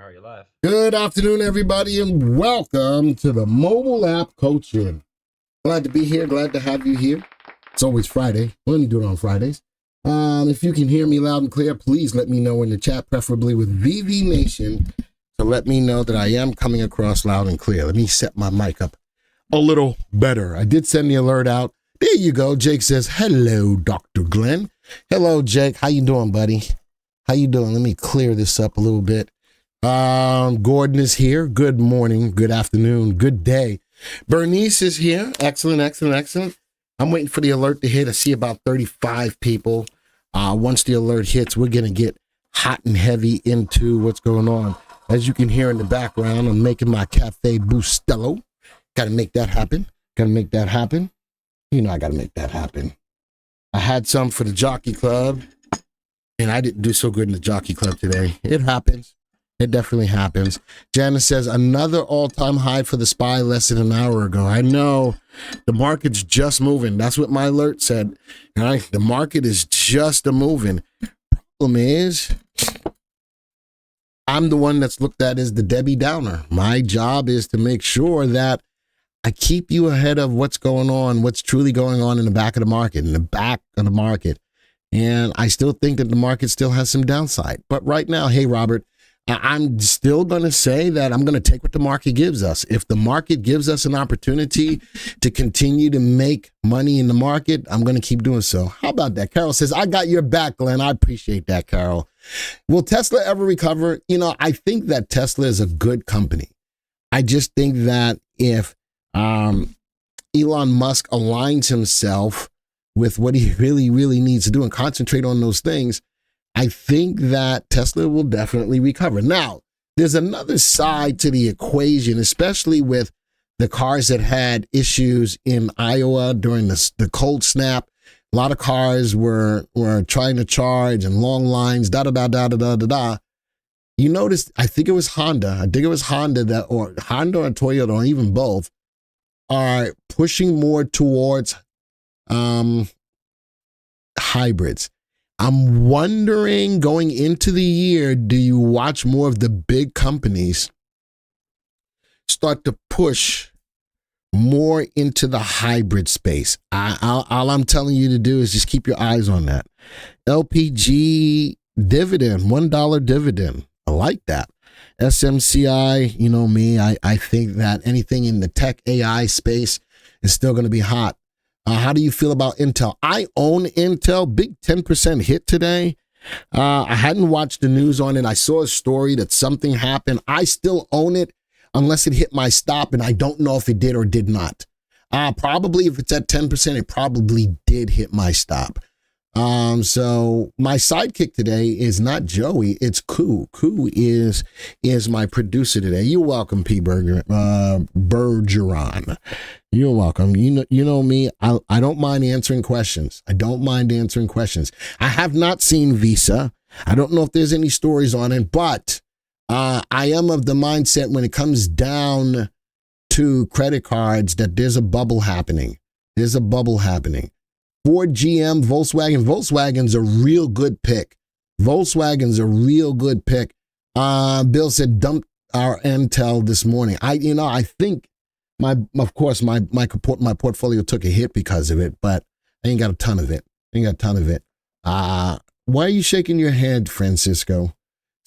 are you live? Good afternoon, everybody, and welcome to the mobile app coaching. Glad to be here. Glad to have you here. It's always Friday. We only do it on Fridays. If you can hear me loud and clear, please let me know in the chat, preferably with VV Nation, to let me know that I am coming across loud and clear. Let me set my mic up a little better. I did send the alert out. There you go. Jake says, hello, Dr. Glenn. Hello, Jake. How you doing, buddy? How you doing? Let me clear this up a little bit. Gordon is here. Good morning, good afternoon, good day. Bernice is here. Excellent, excellent, excellent. I'm waiting for the alert to hit. I see about 35 people. Once the alert hits, we're going to get hot and heavy into what's going on. As you can hear in the background, I'm making my Cafe Bustelo. Got to make that happen. Got to make that happen. You know I got to make that happen. I had some for the Jockey Club, and I didn't do so good in the Jockey Club today. It happens. It definitely happens. Janice says, another all-time high for the SPY less than an hour ago. I know. The market's just moving. That's what my alert said. All right? The market is just a-moving. Problem is, I'm the one that's looked at as the Debbie Downer. My job is to make sure that I keep you ahead of what's going on, what's truly going on in the back of the market, And I still think that the market still has some downside. But right now, hey, Robert, I'm still going to say that I'm going to take what the market gives us. If the market gives us an opportunity to continue to make money in the market, I'm going to keep doing so. How about that? Carol says, I got your back, Glenn. I appreciate that, Carol. Will Tesla ever recover? You know, I think that Tesla is a good company. I just think that if Elon Musk aligns himself with what he really, really needs to do and concentrate on those things, I think that Tesla will definitely recover. Now, there's another side to the equation, especially with the cars that had issues in Iowa during the cold snap. A lot of cars were trying to charge and long lines, da-da-da-da-da-da-da. You notice, I think it was Honda. Or Toyota, or even both, are pushing more towards hybrids. I'm wondering, going into the year, do you watch more of the big companies start to push more into the hybrid space? All I'm telling you to do is just keep your eyes on that. LPG dividend, $1 dividend. I like that. SMCI, you know me, I think that anything in the tech AI space is still going to be hot. How do you feel about Intel? I own Intel, big 10% hit today. I hadn't watched the news on it. I saw a story that something happened. I still own it unless it hit my stop, and I don't know if it did or did not. Probably if it's at 10%, it probably did hit my stop. So my sidekick today is not Joey, it's Koo. Koo is my producer today. You're welcome, P. Bergeron. You're welcome. You know me. I don't mind answering questions. I have not seen Visa. I don't know if there's any stories on it, but I am of the mindset when it comes down to credit cards that there's a bubble happening. Ford, GM, Volkswagen. Volkswagen's a real good pick. Bill said dump our Intel this morning. I think my portfolio took a hit because of it, but I ain't got a ton of it. Why are you shaking your head, Francisco?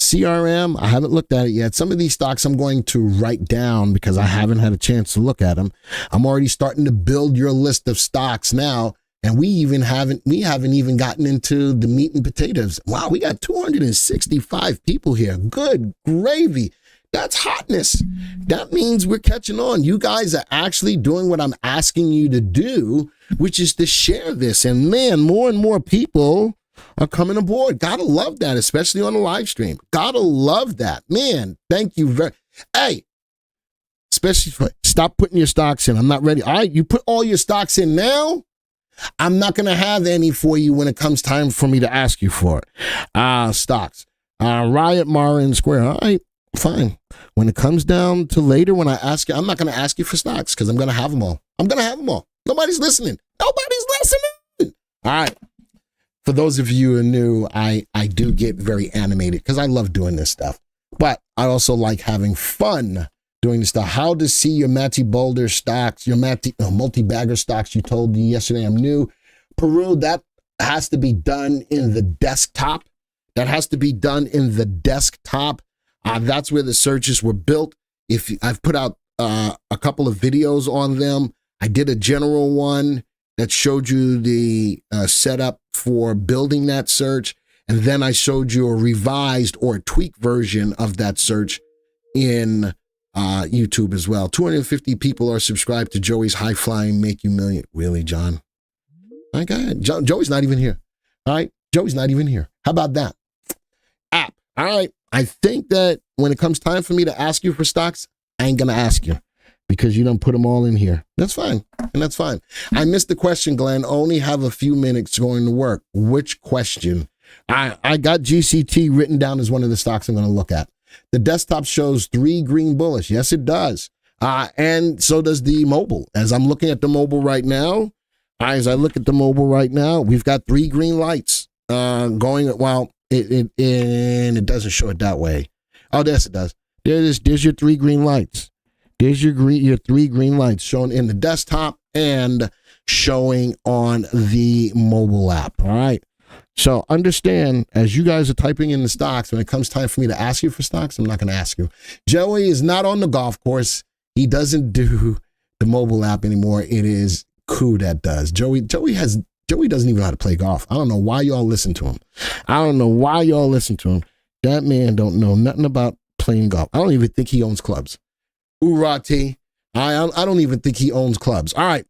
CRM, I haven't looked at it yet. Some of these stocks I'm going to write down because I haven't had a chance to look at them. I'm already starting to build your list of stocks now. And we haven't even gotten into the meat and potatoes. Wow, we got 265 people here. Good gravy. That's hotness. That means we're catching on. You guys are actually doing what I'm asking you to do, which is to share this. And man, more and more people are coming aboard. Gotta love that, especially on the live stream. Gotta love that. Man, thank you Hey, especially stop putting your stocks in. I'm not ready. All right, you put all your stocks in now. I'm not going to have any for you when it comes time for me to ask you for it. Stocks. Riot, Mara, and Square. All right, fine. When it comes down to later, when I ask you, I'm not going to ask you for stocks because I'm going to have them all. Nobody's listening. All right. For those of you who are new, I do get very animated because I love doing this stuff. but I also like having fun doing this stuff. How to see your multi-boulder stocks, your multi-bagger stocks. You told me yesterday I'm new. Peru, that has to be done in the desktop. That's where the searches were built. I've put out a couple of videos on them. I did a general one that showed you the setup for building that search. And then I showed you a revised or a tweaked version of that search in YouTube as well. 250 people are subscribed to Joey's High Flying Make You Million. Really, John? My God, Joey's not even here. All right, Joey's not even here. How about that? App. All right. I think that when it comes time for me to ask you for stocks, I ain't gonna ask you because you don't put them all in here. That's fine, and that's fine. I missed the question, Glenn. Only have a few minutes going to work. Which question? I got GCT written down as one of the stocks I'm going to look at. The desktop shows 3 green bullish. Yes, it does. And so does the mobile. As I'm looking at the mobile right now, we've got 3 green lights going. Well, it doesn't show it that way. Oh, yes, it does. There's your 3 green lights. There's your 3 green lights showing in the desktop and showing on the mobile app. All right. So understand, as you guys are typing in the stocks, when it comes time for me to ask you for stocks, I'm not going to ask you. Joey is not on the golf course. He doesn't do the mobile app anymore. It is Koo that does. Joey doesn't even know how to play golf. I don't know why y'all listen to him. That man don't know nothing about playing golf. I don't even think he owns clubs. Urati. I don't even think he owns clubs. All right.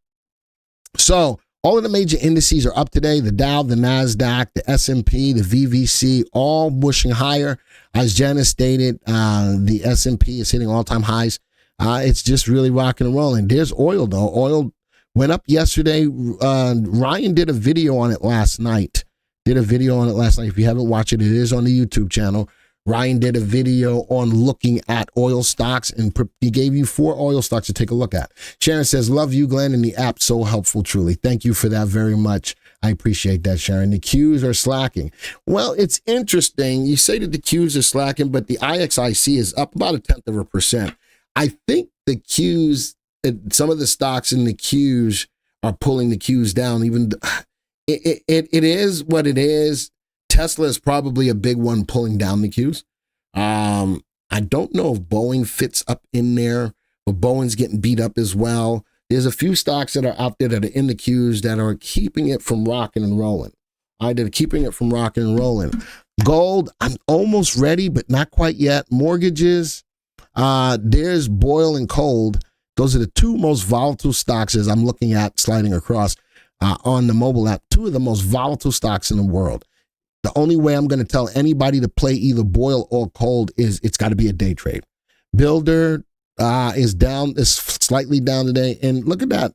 So all of the major indices are up today. The Dow, the NASDAQ, the S&P, the VVC, all pushing higher. As Janice stated, the S&P is hitting all-time highs. It's just really rocking and rolling. There's oil, though. Oil went up yesterday. Ryan did a video on it last night. If you haven't watched it, it is on the YouTube channel. Ryan did a video on looking at oil stocks, and he gave you 4 oil stocks to take a look at. Sharon says, love you, Glenn, and the app so helpful, truly. Thank you for that very much. I appreciate that, Sharon. The Qs are slacking. Well, it's interesting. You say that the Qs are slacking, but the IXIC is up about 0.1%. I think the Qs, some of the stocks in the Qs are pulling the Qs down. Even it is what it is. Tesla is probably a big one pulling down the Qs. I don't know if Boeing fits up in there, but Boeing's getting beat up as well. There's a few stocks that are out there that are in the Qs that are keeping it from rocking and rolling. Gold, I'm almost ready, but not quite yet. Mortgages, there's Boyle and Cold. Those are the 2 most volatile stocks as I'm looking at sliding across on the mobile app. 2 of the most volatile stocks in the world. The only way I'm going to tell anybody to play either Boyle or Cold is it's got to be a day trade. Builder is slightly down today. And look at that.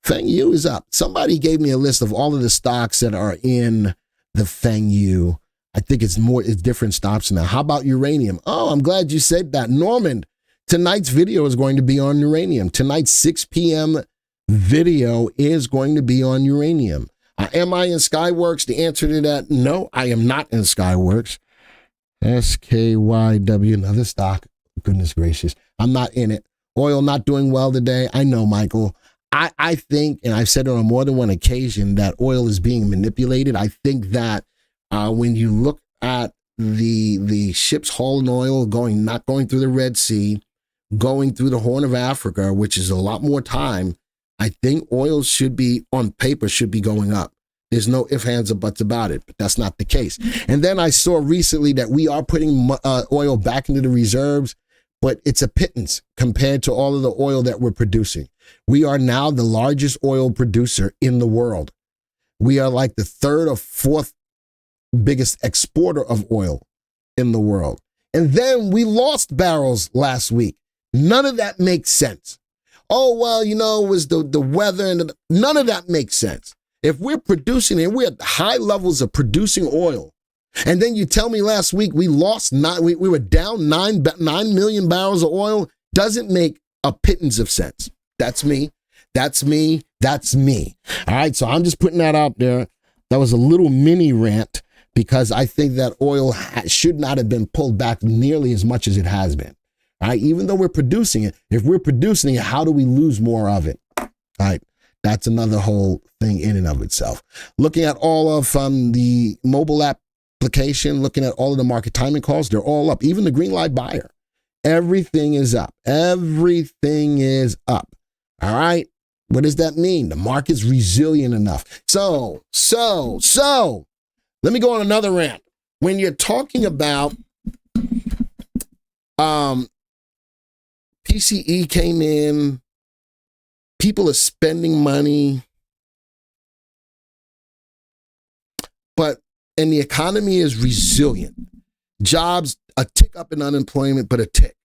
Feng Yu is up. Somebody gave me a list of all of the stocks that are in the Feng Yu. I think it's different stocks now. How about uranium? Oh, I'm glad you said that. Norman, tonight's video is going to be on uranium. Tonight's 6 p.m. video is going to be on uranium. Am I in Skyworks? The answer to that, no, I am not in Skyworks. SKYW, another stock. Goodness gracious. I'm not in it. Oil not doing well today. I know, Michael. I think, and I've said it on more than one occasion, that oil is being manipulated. I think that when you look at the ships hauling oil, not going through the Red Sea, going through the Horn of Africa, which is a lot more time, I think oil should be, on paper, should be going up. There's no ifs, ands, or buts about it, but that's not the case. And then I saw recently that we are putting oil back into the reserves, but it's a pittance compared to all of the oil that we're producing. We are now the largest oil producer in the world. We are like the 3rd or 4th biggest exporter of oil in the world. And then we lost barrels last week. None of that makes sense. Oh, well, it was the weather, and none of that makes sense. If we're producing and we're at high levels of producing oil, and then you tell me last week we lost we were down 9 million barrels of oil, doesn't make a pittance of sense. That's me. All right, so I'm just putting that out there. That was a little mini rant. because I think that oil should not have been pulled back nearly as much as it has been. All right, even though we're producing it, if we're producing it, how do we lose more of it? All right, that's another whole thing in and of itself. Looking at all of the mobile application, looking at all of the market timing calls, they're all up. Even the green light buyer, everything is up. Everything is up. All right, what does that mean? The market's resilient enough. So, let me go on another rant. When you're talking about PCE came in, people are spending money, and the economy is resilient. Jobs, a tick up in unemployment, but a tick.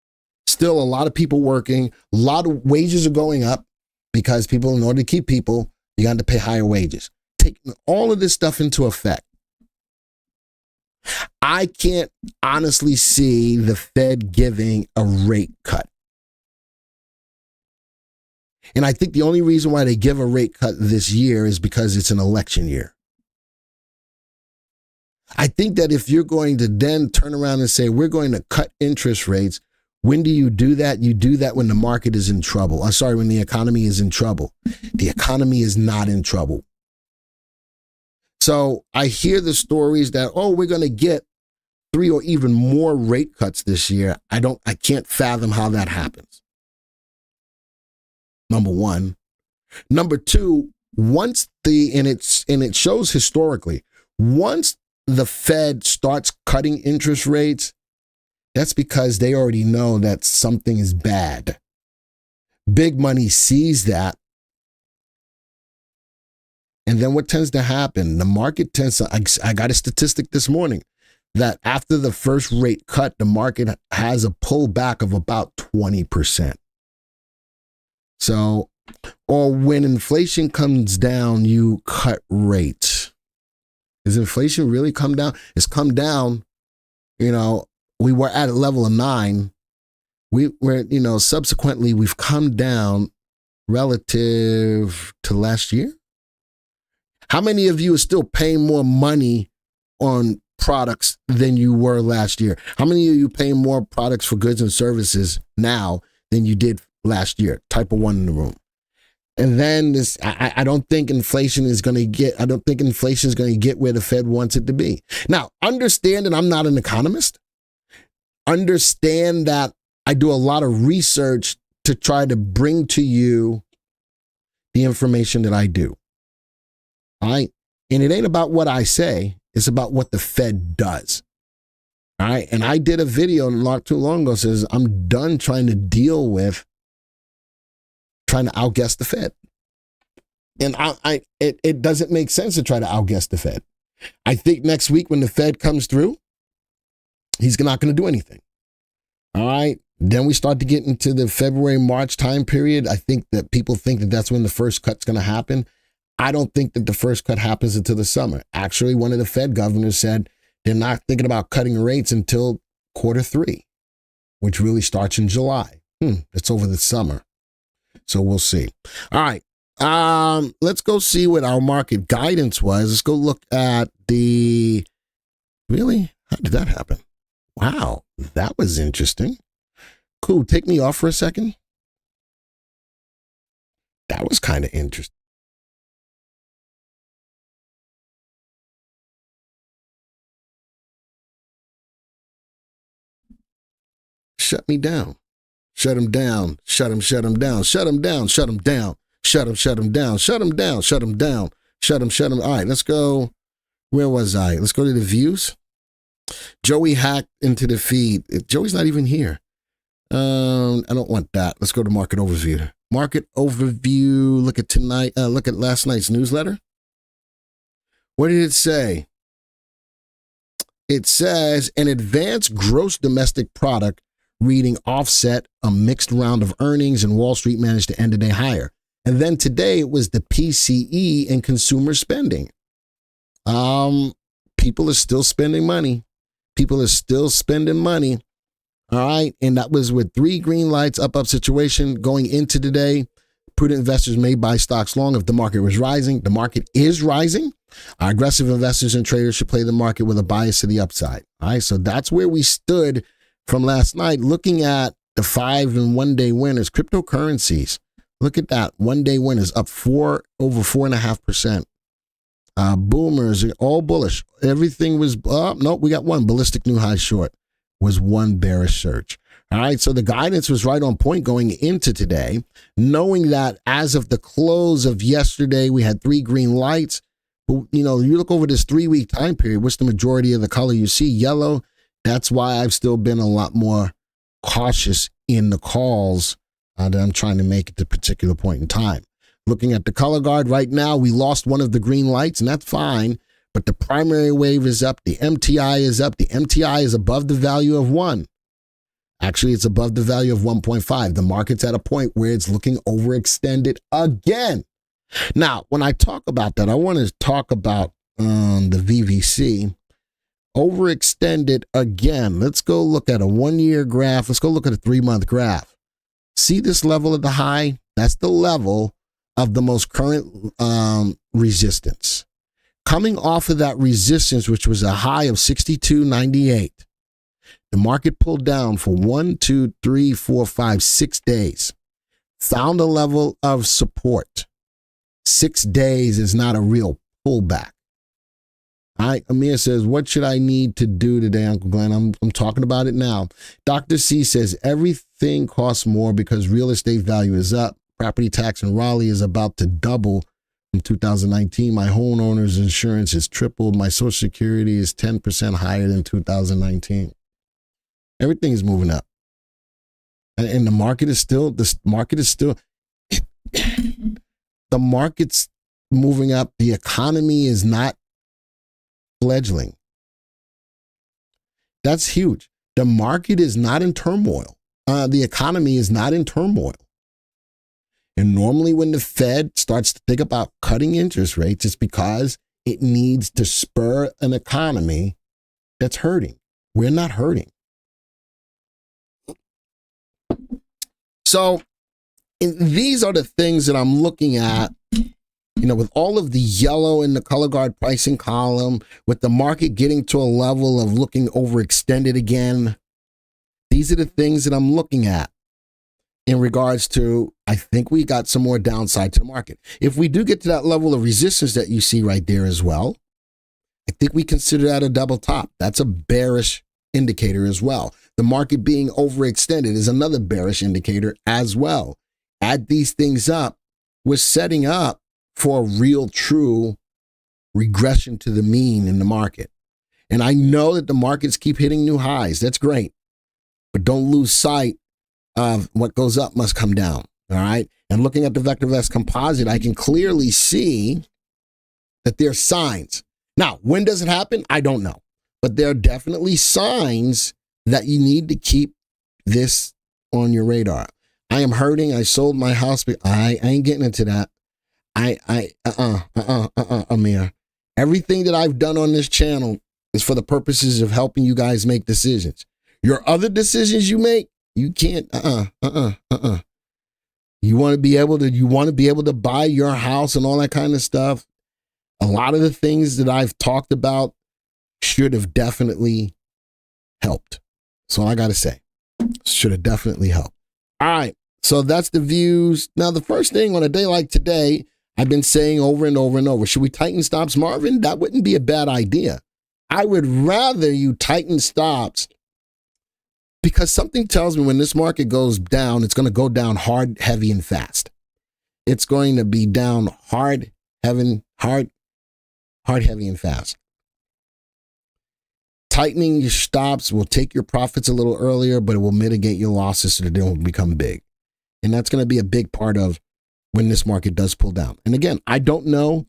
Still a lot of people working, a lot of wages are going up because people, in order to keep people, you got to pay higher wages. Taking all of this stuff into effect, I can't honestly see the Fed giving a rate cut. And I think the only reason why they give a rate cut this year is because it's an election year. I think that if you're going to then turn around and say, we're going to cut interest rates, when do you do that? You do that when the market is in trouble. I'm sorry, when the economy is in trouble. The economy is not in trouble. So I hear the stories that, we're going to get 3 or even more rate cuts this year. I can't fathom how that happens. Number one. Number two, and it shows historically, once the Fed starts cutting interest rates, that's because they already know that something is bad. Big money sees that. And then what tends to happen? The market tends to, I got a statistic this morning that after the first rate cut, the market has a pullback of about 20%. So, or when inflation comes down, you cut rates. Has inflation really come down? It's come down. We were at a level of 9. Subsequently, we've come down relative to last year. How many of you are still paying more money on products than you were last year? How many of you paying more products for goods and services now than you did last year? Type of 1 in the room. And then I don't think inflation is going to get where the Fed wants it to be. Now, understand that I'm not an economist. Understand that I do a lot of research to try to bring to you the information that I do. All right. And it ain't about what I say. It's about what the Fed does. All right. And I did a video not too long ago says I'm done trying to deal with trying to outguess the Fed. And it doesn't make sense to try to outguess the Fed. I think next week when the Fed comes through, he's not going to do anything. All right. Then we start to get into the February, March time period. I think that people think that that's when the first cut's going to happen. I don't think that the first cut happens until the summer. Actually, one of the Fed governors said they're not thinking about cutting rates until Q3, which really starts in July. It's over the summer. So we'll see. All right. Let's go see what our market guidance was. Let's go look at really? How did that happen? Wow. That was interesting. Cool. Take me off for a second. That was kind of interesting. Shut me down. Shut him down. Shut him down. Shut him down. Shut him down. Shut him down. Shut him down. Shut him down. Shut him. All right, let's go. Where was I? Let's go to the views. Joey hacked into the feed. Joey's not even here. I don't want that. Let's go to market overview. Market overview. Look at tonight. Look at last night's newsletter. What did it say? It says an advanced gross domestic product reading offset a mixed round of earnings, and Wall Street managed to end the day higher. And then today it was the PCE and consumer spending. People are still spending money. All right. And that was with 3 green lights, up situation going into the day. Prudent investors may buy stocks long if the market was rising. The market is rising. Our aggressive investors and traders should play the market with a bias to the upside. All right, so that's where we stood from last night, looking at the 5 and 1 day winners, cryptocurrencies. Look at that, 1 day winners up over 4.5%. Boomers are all bullish. Everything was nope. We got one ballistic new high short was one bearish surge. All right, so the guidance was right on point going into today, knowing that as of the close of yesterday, we had 3 green lights. But, you look over this 3-week time period, which the majority of the color you see, yellow. That's why I've still been a lot more cautious in the calls that I'm trying to make at the particular point in time. Looking at the color guard right now, we lost one of the green lights, and that's fine. But the primary wave is up. The MTI is up. The MTI is above the value of 1. Actually, it's above the value of 1.5. The market's at a point where it's looking overextended again. Now, when I talk about that, I want to talk about the VVC. Overextended again. Let's go look at a 1-year graph. Let's go look at a 3-month graph. See this level at the high? That's the level of the most current resistance. Coming off of that resistance, which was a high of 62.98, the market pulled down for 1, 2, 3, 4, 5, 6 days. Found a level of support. 6 days is not a real pullback. All right, Amir says, what should I need to do today, Uncle Glenn? I'm talking about it now. Dr. C says, everything costs more because real estate value is up. Property tax in Raleigh is about to double from 2019. My homeowner's insurance has tripled. My Social Security is 10% higher than 2019. Everything is moving up. And the market is still, the market's moving up. The economy is not fledgling. That's huge. The market is not in turmoil. The economy is not in turmoil. And normally when the Fed starts to think about cutting interest rates, it's because it needs to spur an economy that's hurting. We're not hurting. So these are the things that I'm looking at, with all of the yellow in the color guard pricing column, with the market getting to a level of looking overextended again. These are the things that I'm looking at in regards to, I think we got some more downside to the market. If we do get to that level of resistance that you see right there as well, I think we consider that a double top. That's a bearish indicator as well. The market being overextended is another bearish indicator as well. Add these things up, we're setting up for a real true regression to the mean in the market. And I know that the markets keep hitting new highs. That's great. But don't lose sight of what goes up must come down. All right. And looking at the VectorVest composite, I can clearly see that there are signs. Now, when does it happen? I don't know. But there are definitely signs that you need to keep this on your radar. I am hurting. I sold my house. But I ain't getting into that. Amir. Everything that I've done on this channel is for the purposes of helping you guys make decisions. Your other decisions you make, you can't, You want to be able to buy your house and all that kind of stuff. A lot of the things that I've talked about should have definitely helped. That's all I got to say. Should have definitely helped. All right. So that's the views. Now, the first thing on a day like today, I've been saying over and over and over, should we tighten stops, Marvin? That wouldn't be a bad idea. I would rather you tighten stops because something tells me when this market goes down, it's going to go down hard, heavy, and fast. It's going to be down hard, heavy, and fast. Tightening your stops will take your profits a little earlier, but it will mitigate your losses so that they don't become big. And that's going to be a big part of when this market does pull down. And again, I don't know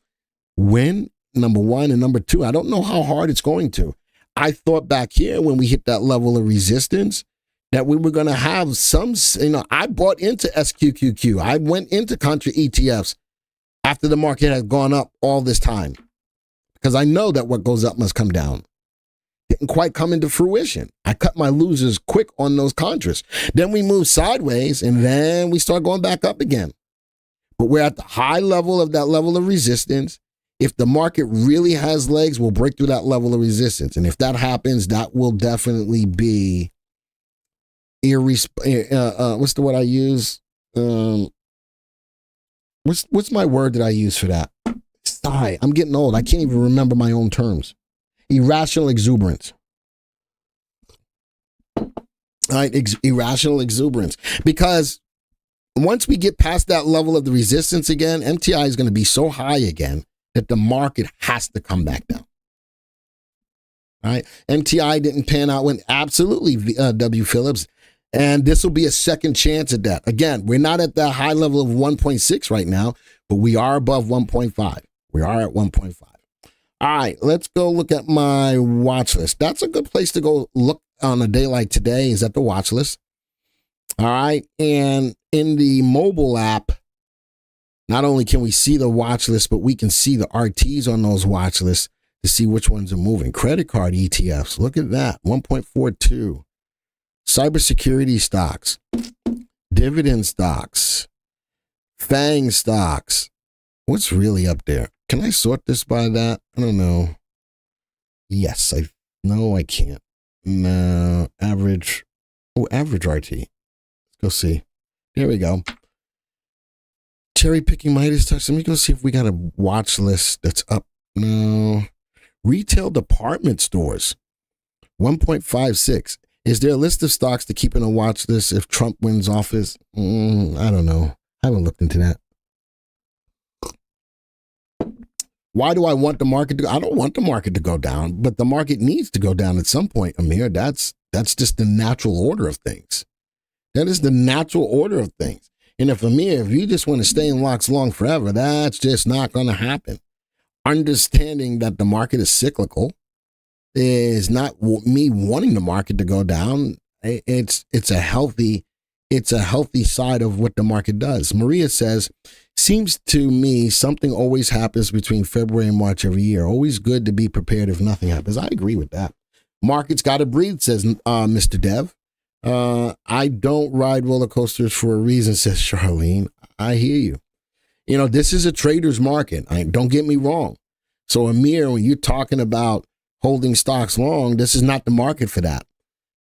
when, number one, and number two, I don't know how hard it's going to. I thought back here when we hit that level of resistance that we were going to have some, I bought into SQQQ. I went into contra ETFs after the market had gone up all this time because I know that what goes up must come down. Didn't quite come into fruition. I cut my losers quick on those contras. Then we moved sideways and then we start going back up again. But we're at the high level of that level of resistance. If the market really has legs, we'll break through that level of resistance. And if that happens, that will definitely be what's the word I use? What's my word that I use for that? Sigh. I'm getting old. I can't even remember my own terms. Irrational exuberance. All right, irrational exuberance. Because once we get past that level of the resistance again, MTI is going to be so high again that the market has to come back down. All right, MTI didn't pan out when absolutely W. Phillips, and this will be a second chance at that. Again, we're not at that high level of 1.6 right now, but we are above 1.5. We are at 1.5. All right, let's go look at my watch list. That's a good place to go look on a day like today, is at the watch list. All right, and in the mobile app, not only can we see the watch list, but we can see the RTs on those watch lists to see which ones are moving. Credit card ETFs, look at that, 1.42. Cybersecurity stocks, dividend stocks, FANG stocks. What's really up there? Can I sort this by that? I don't know. Yes, no, I can't. No, average. Oh, average RT. Let's go see. There we go. Cherry picking Midas touch. Let me go see if we got a watch list that's up. No. Retail department stores, 1.56. Is there a list of stocks to keep in a watch list if Trump wins office? I don't know. I haven't looked into that. Why do I want the market to? I don't want the market to go down, but the market needs to go down at some point, Amir. That's just the natural order of things. That is the natural order of things. And if Amir, if you just want to stay in locks long forever, that's just not going to happen. Understanding that the market is cyclical is not me wanting the market to go down. It's a healthy side of what the market does. Maria says, seems to me something always happens between February and March every year. Always good to be prepared if nothing happens. I agree with that. Market's got to breathe, says Mr. Dev. I don't ride roller coasters for a reason, says Charlene. I hear you. You know, this is a trader's market. Don't get me wrong. So Amir, when you're talking about holding stocks long, this is not the market for that.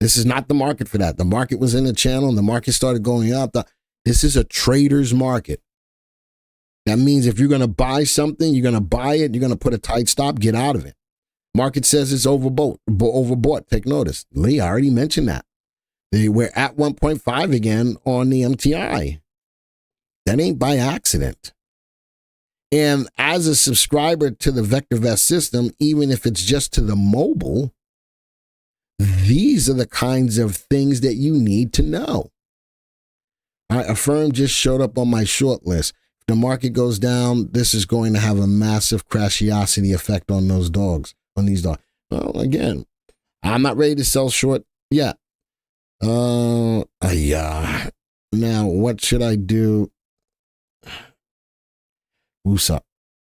This is not the market for that. The market was in the channel and the market started going up. This is a trader's market. That means if you're going to buy something, you're going to buy it, you're going to put a tight stop, get out of it. Market says it's overbought. Take notice. Lee, I already mentioned that. We're at 1.5 again on the MTI. That ain't by accident. And as a subscriber to the VectorVest system, even if it's just to the mobile, these are the kinds of things that you need to know. A firm just showed up on my short list. If the market goes down, this is going to have a massive crashiosity effect on those dogs, on these dogs. Well, again, I'm not ready to sell short yet. Now, what should I do? Usa.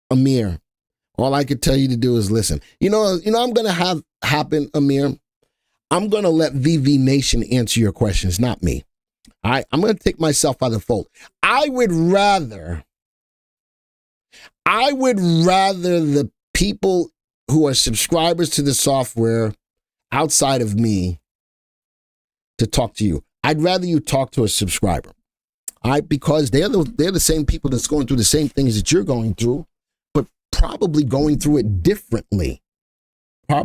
Amir, all I could tell you to do is listen. You know, I'm going to have happen, Amir. I'm going to let VV Nation answer your questions, not me. All right, I'm going to take myself out of the fold. I would rather the people who are subscribers to the software outside of me to talk to you. I'd rather you talk to a subscriber. All right, because they're the same people that's going through the same things that you're going through, but probably going through it differently.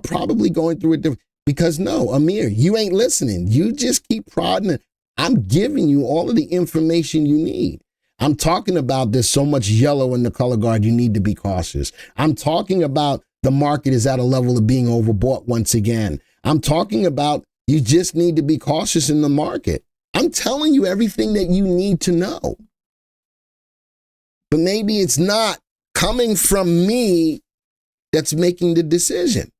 Probably going through it differently. Because no, Amir, you ain't listening. You just keep prodding. I'm giving you all of the information you need. I'm talking about there's so much yellow in the color guard, you need to be cautious. I'm talking about the market is at a level of being overbought once again. I'm talking about you just need to be cautious in the market. I'm telling you everything that you need to know. But maybe it's not coming from me that's making the decision.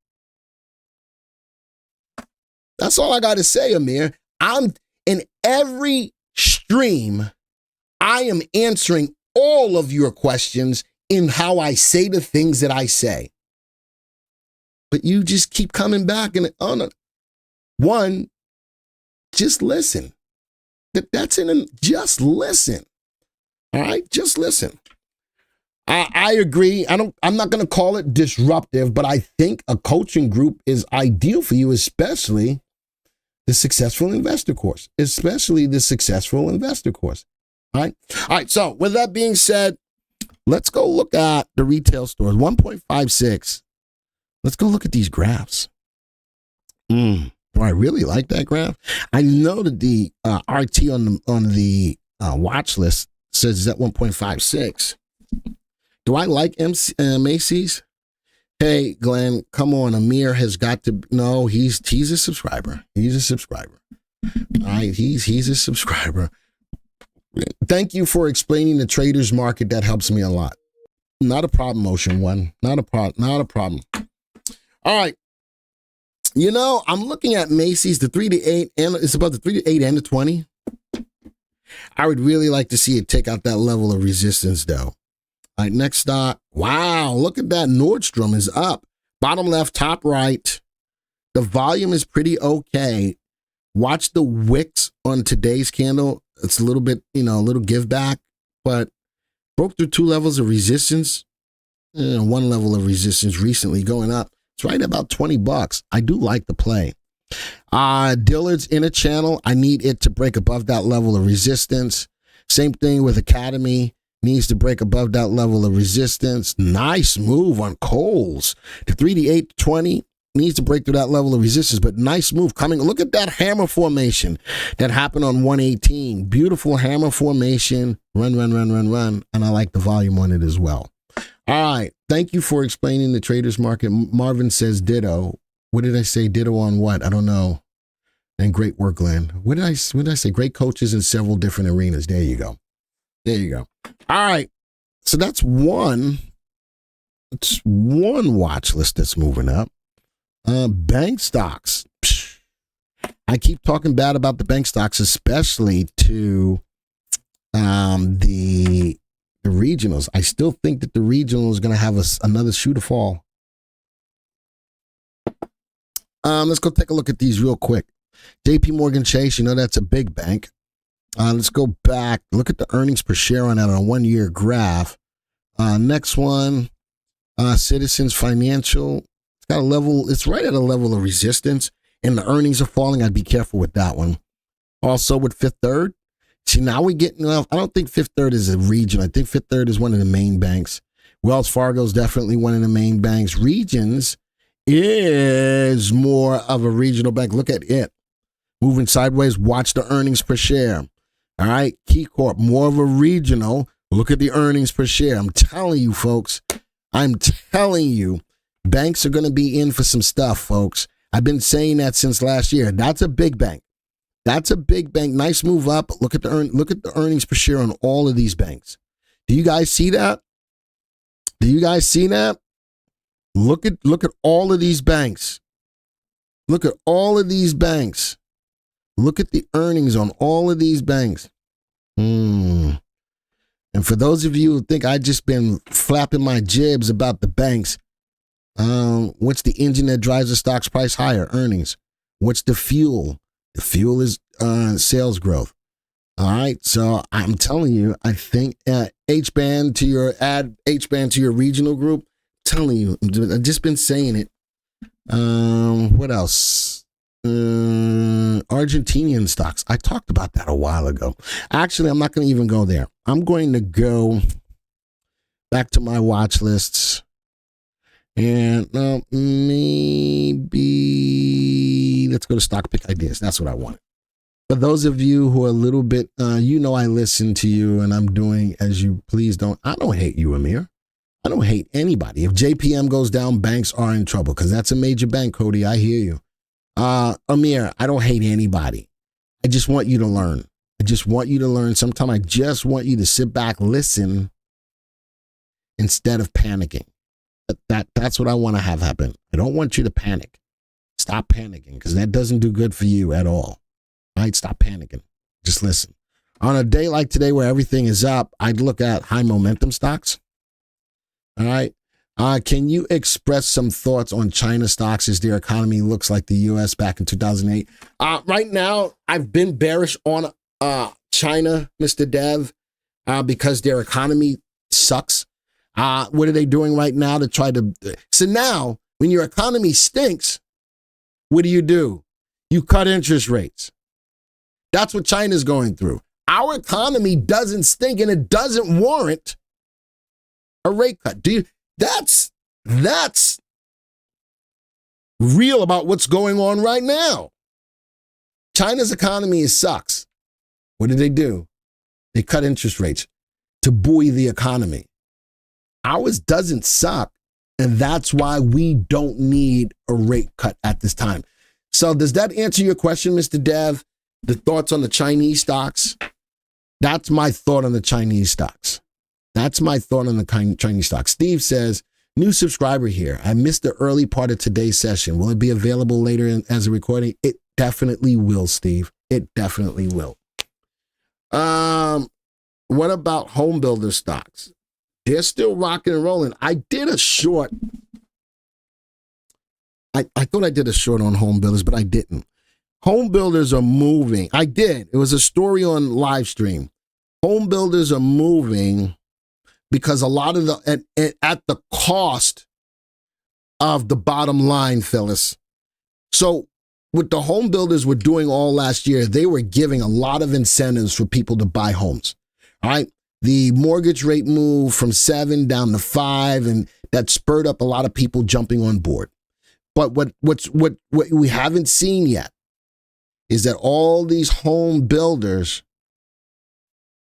That's all I got to say, Amir. I'm in every stream. I am answering all of your questions in how I say the things that I say. But you just keep coming back and one, just listen. Just listen. All right, just listen. I agree. I'm not going to call it disruptive, but I think a coaching group is ideal for you, especially the Successful Investor course, All right. All right. So with that being said, let's go look at the retail stores. 1.56. Let's go look at these graphs. Do I really like that graph? I know that the RT on the watch list says it's at 1.56. Do I like Macy's? Hey, Glenn, come on. Amir has got to. No, he's a subscriber. He's a subscriber. All right, he's a subscriber. Thank you for explaining the traders market. That helps me a lot. Not a problem, Ocean One. Not a problem. All right. You know, I'm looking at Macy's, the 3 to 8, and it's about the 3 to 8 and the 20. I would really like to see it take out that level of resistance, though. All right, next stock. Wow, look at that. Nordstrom is up. Bottom left, top right. The volume is pretty okay. Watch the wicks on today's candle. It's a little bit, a little give back, but broke through 2 levels of resistance. 1 level of resistance recently going up. It's right about $20. I do like the play. Dillard's in a channel. I need it to break above that level of resistance. Same thing with Academy. Needs to break above that level of resistance. Nice move on Kohl's. The 3 to 8 to 20 needs to break through that level of resistance, but nice move coming. Look at that hammer formation that happened on 118. Beautiful hammer formation. Run. And I like the volume on it as well. All right. Thank you for explaining the traders market. Marvin says ditto. What did I say? Ditto on what? I don't know. And great work, Glenn. What did I say? Great coaches in several different arenas. There you go. All right. So that's one watch list that's moving up. Bank stocks. I keep talking bad about the bank stocks, especially to the regionals. I still think that the regional is going to have another shoe to fall. Let's go take a look at these real quick. JP Morgan Chase, that's a big bank. Let's go back. Look at the earnings per share on that on a 1-year graph. Next one, Citizens Financial. It's got a level. It's right at a level of resistance, and the earnings are falling. I'd be careful with that one. Also with Fifth Third. See, now we get. I don't think Fifth Third is a region. I think Fifth Third is one of the main banks. Wells Fargo is definitely one of the main banks. Regions is more of a regional bank. Look at it. Moving sideways. Watch the earnings per share. All right. KeyCorp, more of a regional. Look at the earnings per share. I'm telling you, folks. Banks are going to be in for some stuff, folks. I've been saying that since last year. That's a big bank. Nice move up. Look at the earnings per share on all of these banks. Do you guys see that? Look at all of these banks. Look at the earnings on all of these banks. And for those of you who think I've just been flapping my jibs about the banks, what's the engine that drives the stock's price higher? Earnings. What's the fuel? The fuel is sales growth. All right. So I'm telling you, I think H-band to your regional group. I'm telling you, I've just been saying it. What else? Argentinian stocks. I talked about that a while ago. Actually, I'm not going to even go there. I'm going to go back to my watch lists. And maybe let's go to stock pick ideas. That's what I wanted. For those of you who are a little bit, I listen to you and I'm doing as you please don't. I don't hate you, Amir. I don't hate anybody. If JPM goes down, banks are in trouble because that's a major bank, Cody. I hear you. Amir, I don't hate anybody. I just want you to learn. Sometimes I just want you to sit back, listen instead of panicking. That's what I want to have happen. I don't want you to panic. Stop panicking because that doesn't do good for you at all. All right? Stop panicking. Just listen. On a day like today where everything is up, I'd look at high momentum stocks. All right. Can you express some thoughts on China stocks as their economy looks like the U.S. back in 2008? Right now, I've been bearish on China, Mr. Dev, because their economy sucks. What are they doing right now to try to? So now, when your economy stinks, what do? You cut interest rates. That's what China's going through. Our economy doesn't stink and it doesn't warrant a rate cut. That's real about what's going on right now. China's economy sucks. What do? They cut interest rates to buoy the economy. Ours doesn't suck, and that's why we don't need a rate cut at this time. So does that answer your question, Mr. Dev? The thoughts on the Chinese stocks? That's my thought on the Chinese stocks. Steve says, new subscriber here. I missed the early part of today's session. Will it be available later as a recording? It definitely will, Steve. It definitely will. What about home builder stocks? They're still rocking and rolling. I did a short. I thought I did a short on home builders, but I didn't. Home builders are moving. I did. It was a story on live stream. Home builders are moving because a lot of at the cost of the bottom line, Phyllis. So what the home builders were doing all last year, they were giving a lot of incentives for people to buy homes. All right. The mortgage rate moved from 7 down to 5, and that spurred up a lot of people jumping on board. But what we haven't seen yet is that all these home builders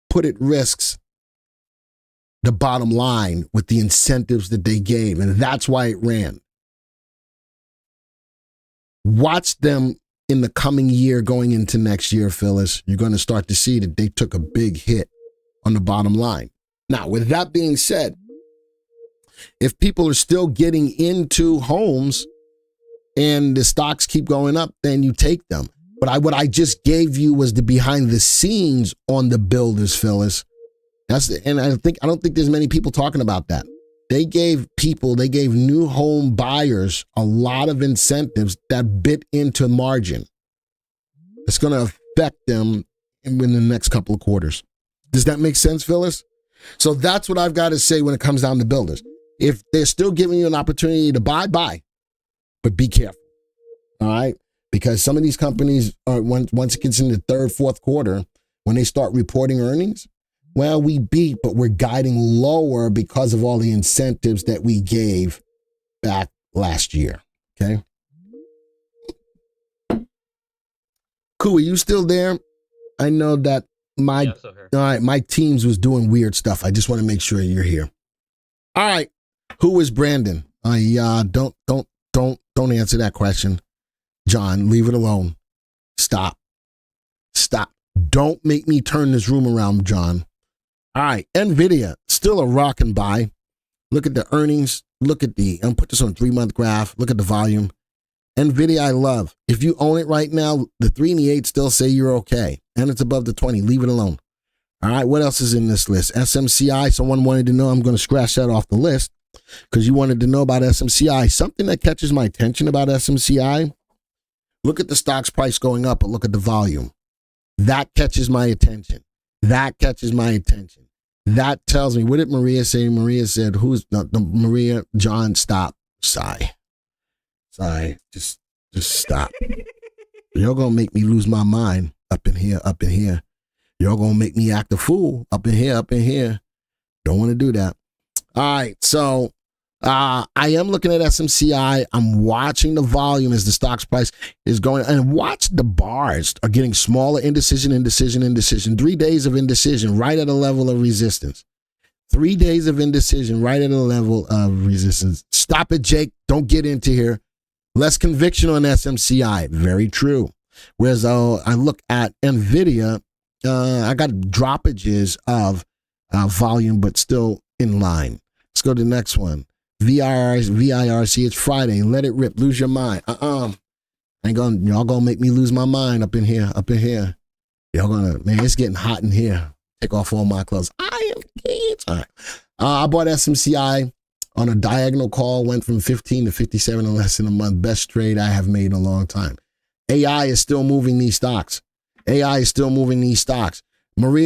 put at risks the bottom line with the incentives that they gave, and that's why it ran. Watch them in the coming year going into next year, Phyllis. You're going to start to see that they took a big hit on the bottom line. Now, with that being said, if people are still getting into homes and the stocks keep going up, then you take them. But what I just gave you was the behind the scenes on the builders, Phyllis. I don't think there's many people talking about that. They gave new home buyers a lot of incentives that bit into margin. It's going to affect them in the next couple of quarters. Does that make sense, Phyllis? So that's what I've got to say when it comes down to builders. If they're still giving you an opportunity to buy, but be careful. All right? Because some of these companies, once it gets into the third, fourth quarter, when they start reporting earnings, well, we beat, but we're guiding lower because of all the incentives that we gave back last year. Okay? Cool, are you still there? I know that my teams was doing weird stuff. I just want to make sure you're here. All right. Who is Brandon? Don't answer that question. John, leave it alone. Stop. Don't make me turn this room around, John. All right. NVIDIA, still a rockin' buy. Look at the earnings. Look at I'm put this on a 3-month graph. Look at the volume. NVIDIA, I love. If you own it right now, the 3 and the 8 still say you're okay. And it's above the 20. Leave it alone. All right. What else is in this list? SMCI. Someone wanted to know. I'm going to scratch that off the list because you wanted to know about SMCI. Something that catches my attention about SMCI. Look at the stock's price going up, but look at the volume. That catches my attention. That tells me, what did Maria say? Maria said, Maria, John, stop. Sigh. Just stop. You're going to make me lose my mind up in here. You're going to make me act a fool up in here. Don't want to do that. All right. So I am looking at SMCI. I'm watching the volume as the stock's price is going, and watch the bars are getting smaller. Indecision. 3 days of indecision right at a level of resistance. 3 days of indecision right at a level of resistance. Stop it, Jake. Don't get into here. Less conviction on SMCI. Very true. Whereas I look at NVIDIA, I got droppages of volume, but still in line. Let's go to the next one. VIRC, it's Friday. Let it rip. Lose your mind. Y'all gonna make me lose my mind up in here. Y'all gonna, man, it's getting hot in here. Take off all my clothes. I am kids. All right. I bought SMCI on a diagonal call, went from 15 to 57 in less than a month. Best trade I have made in a long time. AI is still moving these stocks. Maria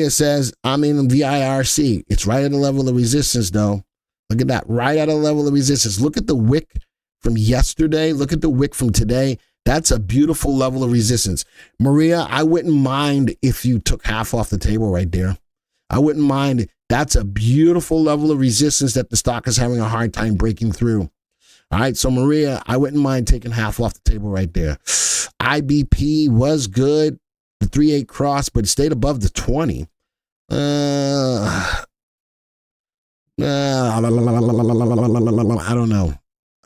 says, I'm in VIRC. It's right at the level of resistance, though. Look at that, right at a level of resistance. Look at the wick from yesterday. Look at the wick from today. That's a beautiful level of resistance. Maria, I wouldn't mind if you took half off the table right there. I wouldn't mind. That's a beautiful level of resistance that the stock is having a hard time breaking through. All right, so Maria, I wouldn't mind taking half off the table right there. IBP was good, the 3-8 cross, but it stayed above the 20. I don't know.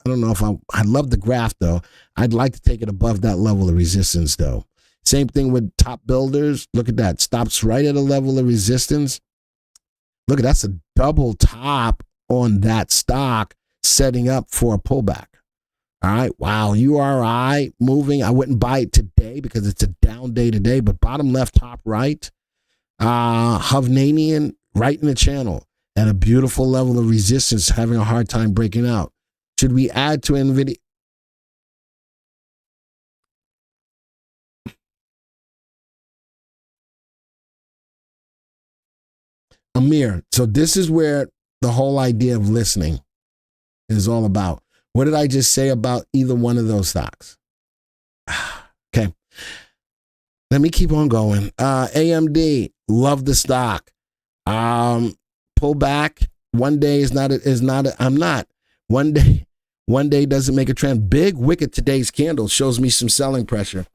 I don't know if I love the graph, though. I'd like to take it above that level of resistance, though. Same thing with top builders. Look at that. Stops right at a level of resistance. Look, that's a double top on that stock setting up for a pullback. All right. Wow. URI moving. I wouldn't buy it today because it's a down day today, but bottom left, top right. Hovnanian right in the channel at a beautiful level of resistance, having a hard time breaking out. Should we add to NVIDIA? Amir, so this is where the whole idea of listening is all about. What did I just say about either one of those stocks? Okay. Let me keep on going. AMD, love the stock. Pull back. One day One day doesn't make a trend. Big wick at today's candle shows me some selling pressure.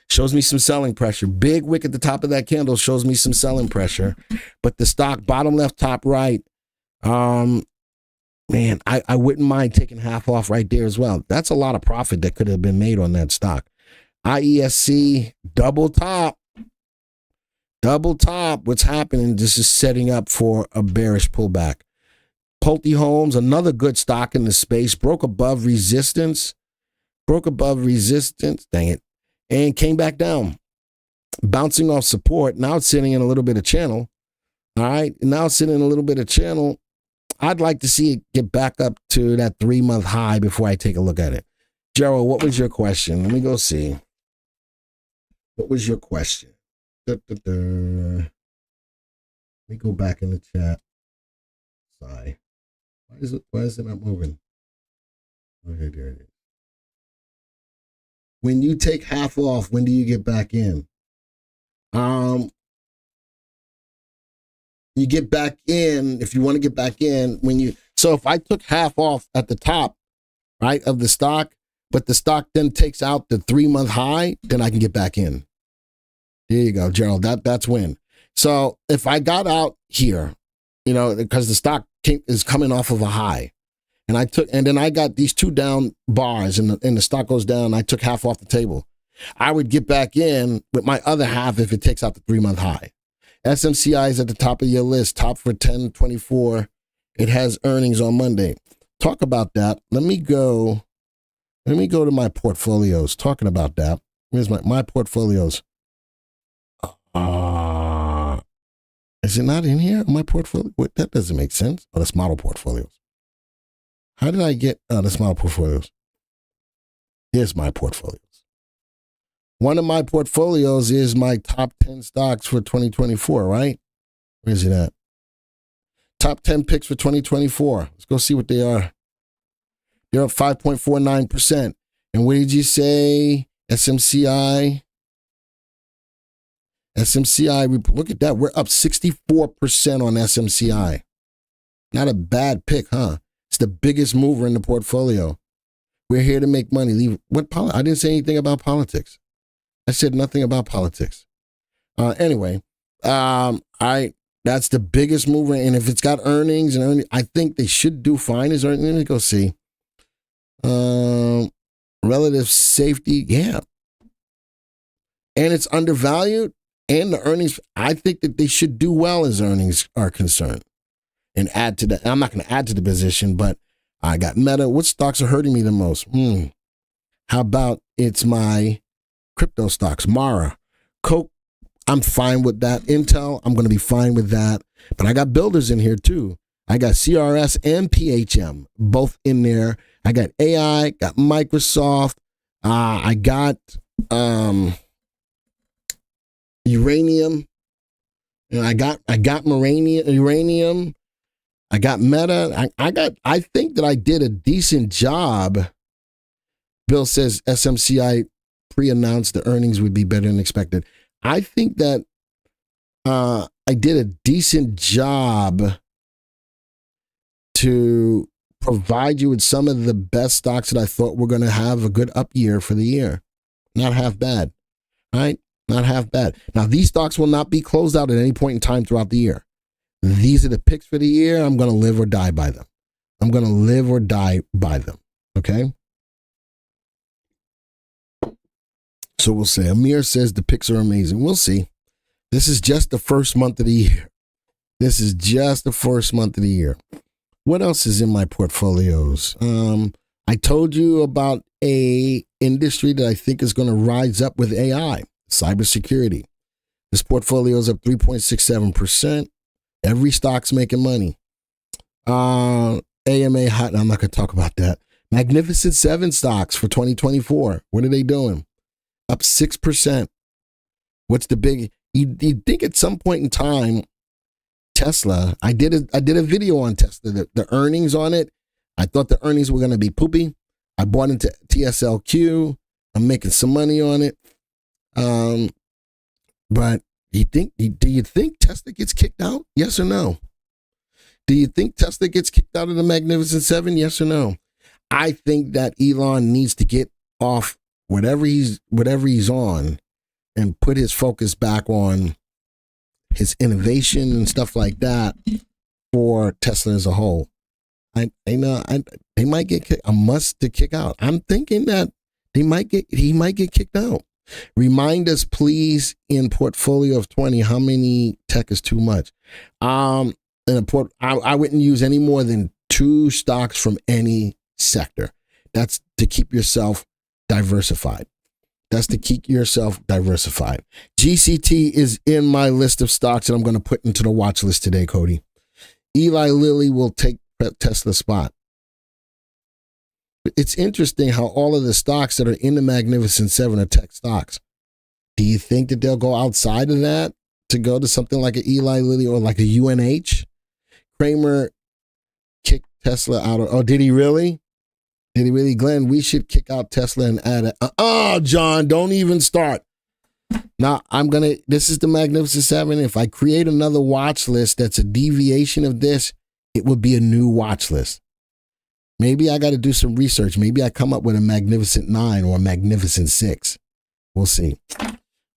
Big wick at the top of that candle shows me some selling pressure. But the stock, bottom left, top right, man, I wouldn't mind taking half off right there as well. That's a lot of profit that could have been made on that stock. IESC, double top. What's happening? This is setting up for a bearish pullback. Pulte Homes, another good stock in the space, broke above resistance. Dang it. And came back down, bouncing off support. Now it's sitting in a little bit of channel. All right. Now it's sitting in a little bit of channel. I'd like to see it get back up to that 3-month high before I take a look at it. Gerald, what was your question? Let me go see. What was your question? Let me go back in the chat. Sorry. Why is it not moving? Okay, there it is. When you take half off, when do you get back in? You get back in, if you want to get back in, so if I took half off at the top, right, of the stock, but the stock then takes out the 3-month high, then I can get back in. There you go, Gerald. That's when. So if I got out here, because the stock is coming off of a high, and then I got these 2 down bars, and the stock goes down, I took half off the table. I would get back in with my other half if it takes out the 3-month high. SMCI is at the top of your list, top for 10/24. It has earnings on Monday. Talk about that. Let me go to my portfolios. Talking about that. Here's my portfolios. Is it not in here? My portfolio? Wait, that doesn't make sense. Oh, that's model portfolios. How did I get that's model portfolios? Here's my portfolios. One of my portfolios is my top 10 stocks for 2024, right? Where is it at? Top 10 picks for 2024. Let's go see what they are. They're up 5.49%. And what did you say? SMCI. Look at that. We're up 64% on SMCI. Not a bad pick, huh? It's the biggest mover in the portfolio. We're here to make money. I didn't say anything about politics. I said nothing about politics. Anyway, that's the biggest mover. And if it's got earnings, I think they should do fine as earnings. Let me go see. Relative safety, yeah. And it's undervalued. And the earnings, I think that they should do well as earnings are concerned. And add to that. I'm not going to add to the position, but I got Meta. What stocks are hurting me the most? How about it's my crypto stocks? Mara, Coke, I'm fine with that. Intel, I'm going to be fine with that. But I got builders in here too. I got CRS and PHM, both in there. I got AI, got Microsoft. I got uranium. I got uranium. I got Meta. I think that I did a decent job. Bill says SMCI pre-announced the earnings would be better than expected. I think that I did a decent job to provide you with some of the best stocks that I thought were going to have a good up year for the year. Not half bad, right? Not half bad. Now, these stocks will not be closed out at any point in time throughout the year. These are the picks for the year. I'm going to live or die by them. I'm going to live or die by them, okay? So we'll say, Amir says the picks are amazing. We'll see. This is just the first month of the year. This is just the first month of the year. What else is in my portfolios? I told you about a industry that I think is going to rise up with AI, cybersecurity. This portfolio is up 3.67%. Every stock's making money. AMA hot. I'm not going to talk about that. Magnificent Seven stocks for 2024. What are they doing? Up 6%. What's the big? You'd think at some point in time, Tesla. I did a video on Tesla. The earnings on it. I thought the earnings were going to be poopy. I bought into TSLQ. I'm making some money on it. But do you think Tesla gets kicked out? Yes or no? Do you think Tesla gets kicked out of the Magnificent Seven? Yes or no? I think that Elon needs to get off whatever he's on and put his focus back on his innovation and stuff like that for Tesla as a whole. They might get a must to kick out. I'm thinking that he might get kicked out. Remind us, please, in portfolio of 20, how many tech is too much? I wouldn't use any more than 2 stocks from any sector. That's to keep yourself diversified. GCT is in my list of stocks that I'm going to put into the watch list today, Cody. Eli Lilly will take Tesla's spot. But it's interesting how all of the stocks that are in the Magnificent Seven are tech stocks. Do you think that they'll go outside of that to go to something like an Eli Lilly or like a UNH? Kramer kicked Tesla out of, did he really? Glenn, we should kick out Tesla and add John, don't even start. Now, this is the Magnificent Seven. If I create another watch list that's a deviation of this, it would be a new watch list. Maybe I got to do some research. Maybe I come up with a Magnificent 9 or a Magnificent 6. We'll see. All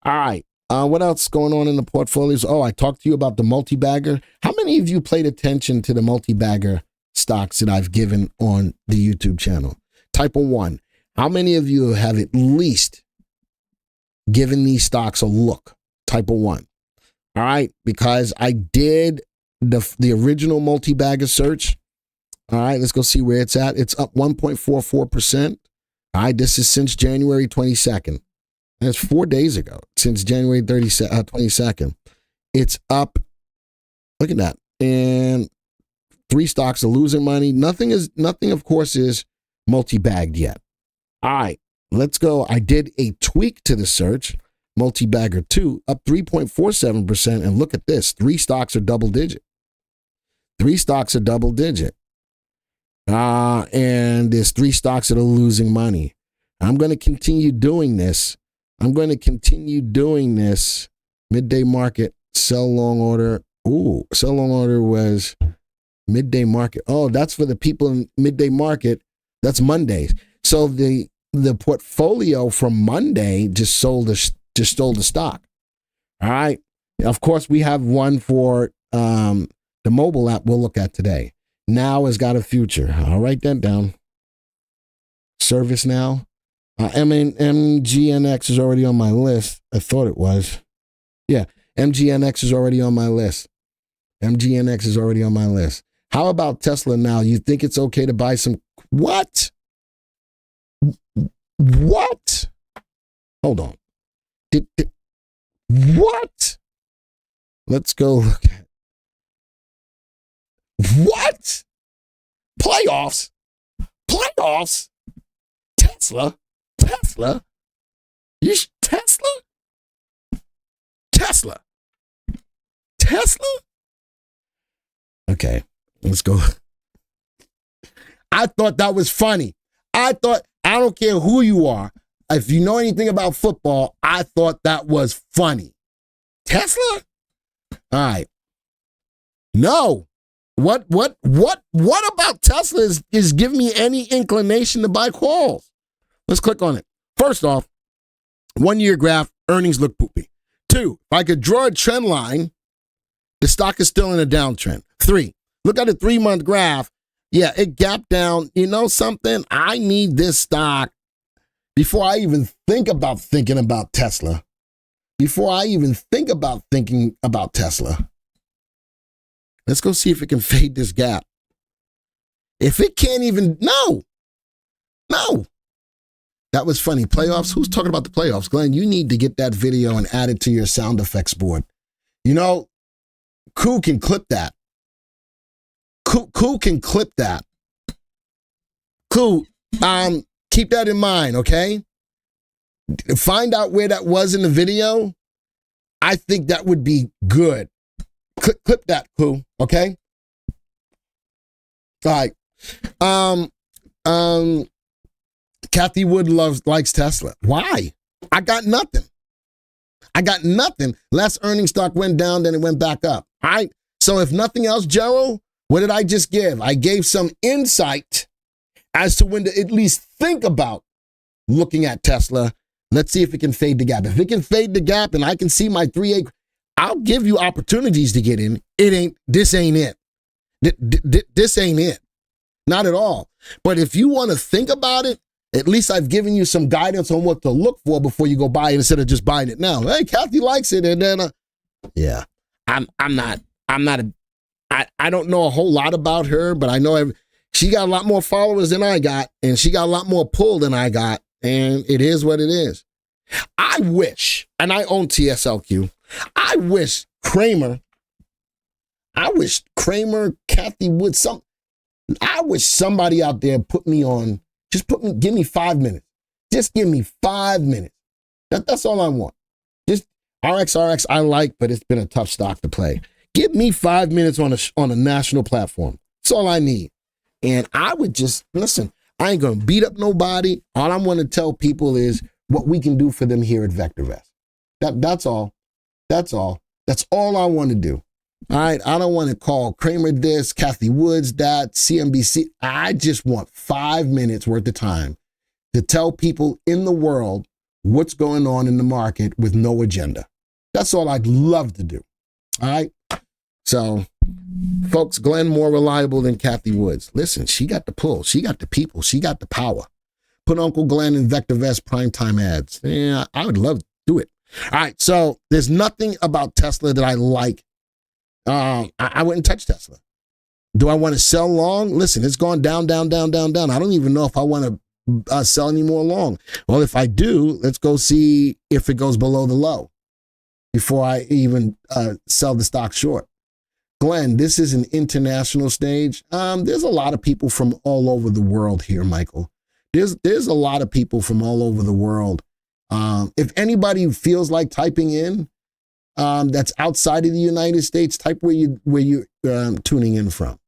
right. What else is going on in the portfolios? I talked to you about the multi-bagger. How many of you paid attention to the multi-bagger stocks that I've given on the YouTube channel? Type of 1. How many of you have at least given these stocks a look? Type of 1. All right. Because I did the original multi-bagger search. All right, let's go see where it's at. It's up 1.44%. All right, this is since January 22nd. That's 4 days ago, since January 22nd. It's up. Look at that. And 3 stocks are losing money. Nothing, of course, is multi-bagged yet. All right, let's go. I did a tweak to the search. Multi-bagger 2, up 3.47%. And look at this. 3 stocks are double digit. And there's 3 stocks that are losing money. I'm going to continue doing this. Midday market, sell long order. Ooh, sell long order was midday market. Oh, that's for the people in midday market. That's Mondays. So the portfolio from Monday just stole the stock. All right. Of course, we have one for the mobile app we'll look at today. Now has got a future. I'll write that down. ServiceNow. MGNX is already on my list. I thought it was. Yeah, MGNX is already on my list. How about Tesla now? You think it's okay to buy some? What? Hold on. What? Let's go look at. What? Playoffs? Tesla? Tesla? Okay. Let's go. I thought that was funny. I don't care who you are. If you know anything about football, I thought that was funny. Tesla? All right. No. What about Tesla is giving me any inclination to buy calls? Let's click on it. First off, 1 year graph, earnings look poopy. 2, if I could draw a trend line, the stock is still in a downtrend. 3, look at a 3-month graph. Yeah, it gapped down. You know something? I need this stock before I even think about thinking about Tesla. Before I even think about thinking about Tesla. Let's go see if it can fade this gap. If it can't even, no. That was funny. Playoffs? Who's talking about the playoffs? Glenn, you need to get that video and add it to your sound effects board. You know, Koo can clip that. Koo can clip that. Koo, keep that in mind, okay? Find out where that was in the video. I think that would be good. Clip that, Koo, okay? All right. Kathy Wood likes Tesla. Why? I got nothing. Last earnings stock went down, then it went back up. All right. So if nothing else, Gerald, what did I just give? I gave some insight as to when to at least think about looking at Tesla. Let's see if it can fade the gap. If it can fade the gap and I can see my 3A, I'll give you opportunities to get in. This ain't it. This ain't it. Not at all. But if you want to think about it, at least I've given you some guidance on what to look for before you go buy it instead of just buying it now. Hey, Kathy likes it. And then, yeah, I don't know a whole lot about her, but I know she got a lot more followers than I got, and she got a lot more pull than I got, and it is what it is. I wish, and I own TSLQ, I wish Kramer, Kathy Wood, I wish somebody out there put me on. Give me 5 minutes. Just give me 5 minutes. That's all I want. Just RXRX I like, but it's been a tough stock to play. Give me 5 minutes on a national platform. That's all I need. And I would just, listen, I ain't going to beat up nobody. All I want to tell people is what we can do for them here at VectorVest. That's all. That's all I want to do. All right, I don't want to call Kramer this, Kathy Woods that, CNBC. I just want 5 minutes worth of time to tell people in the world what's going on in the market with no agenda. That's all I'd love to do. All right? So, folks, Glenn more reliable than Kathy Woods. Listen, she got the pull. She got the people. She got the power. Put Uncle Glenn in VectorVest primetime ads. Yeah, I would love to do it. All right, so there's nothing about Tesla that I like. I wouldn't touch Tesla. Do I want to sell long? Listen, it's gone down. I don't even know if I want to sell any more long. Well, if I do, let's go see if it goes below the low before I even sell the stock short. Glenn, this is an international stage. There's a lot of people from all over the world here, Michael. There's a lot of people from all over the world. If anybody feels like typing in, that's outside of the United States, type where you're tuning in from.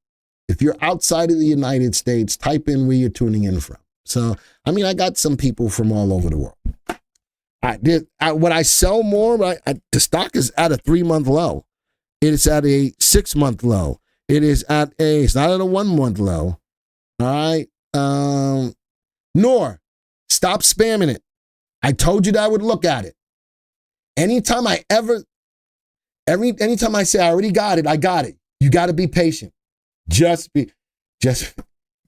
If you're outside of the United States, type in where you're tuning in from. So, I mean, I got some people from all over the world. When I sell more, the stock is at a 3-month low. It is at a 6-month low. It's not at a 1-month low. All right. Stop spamming it. I told you that I would look at it. Anytime I say I already got it, I got it. You got to be patient.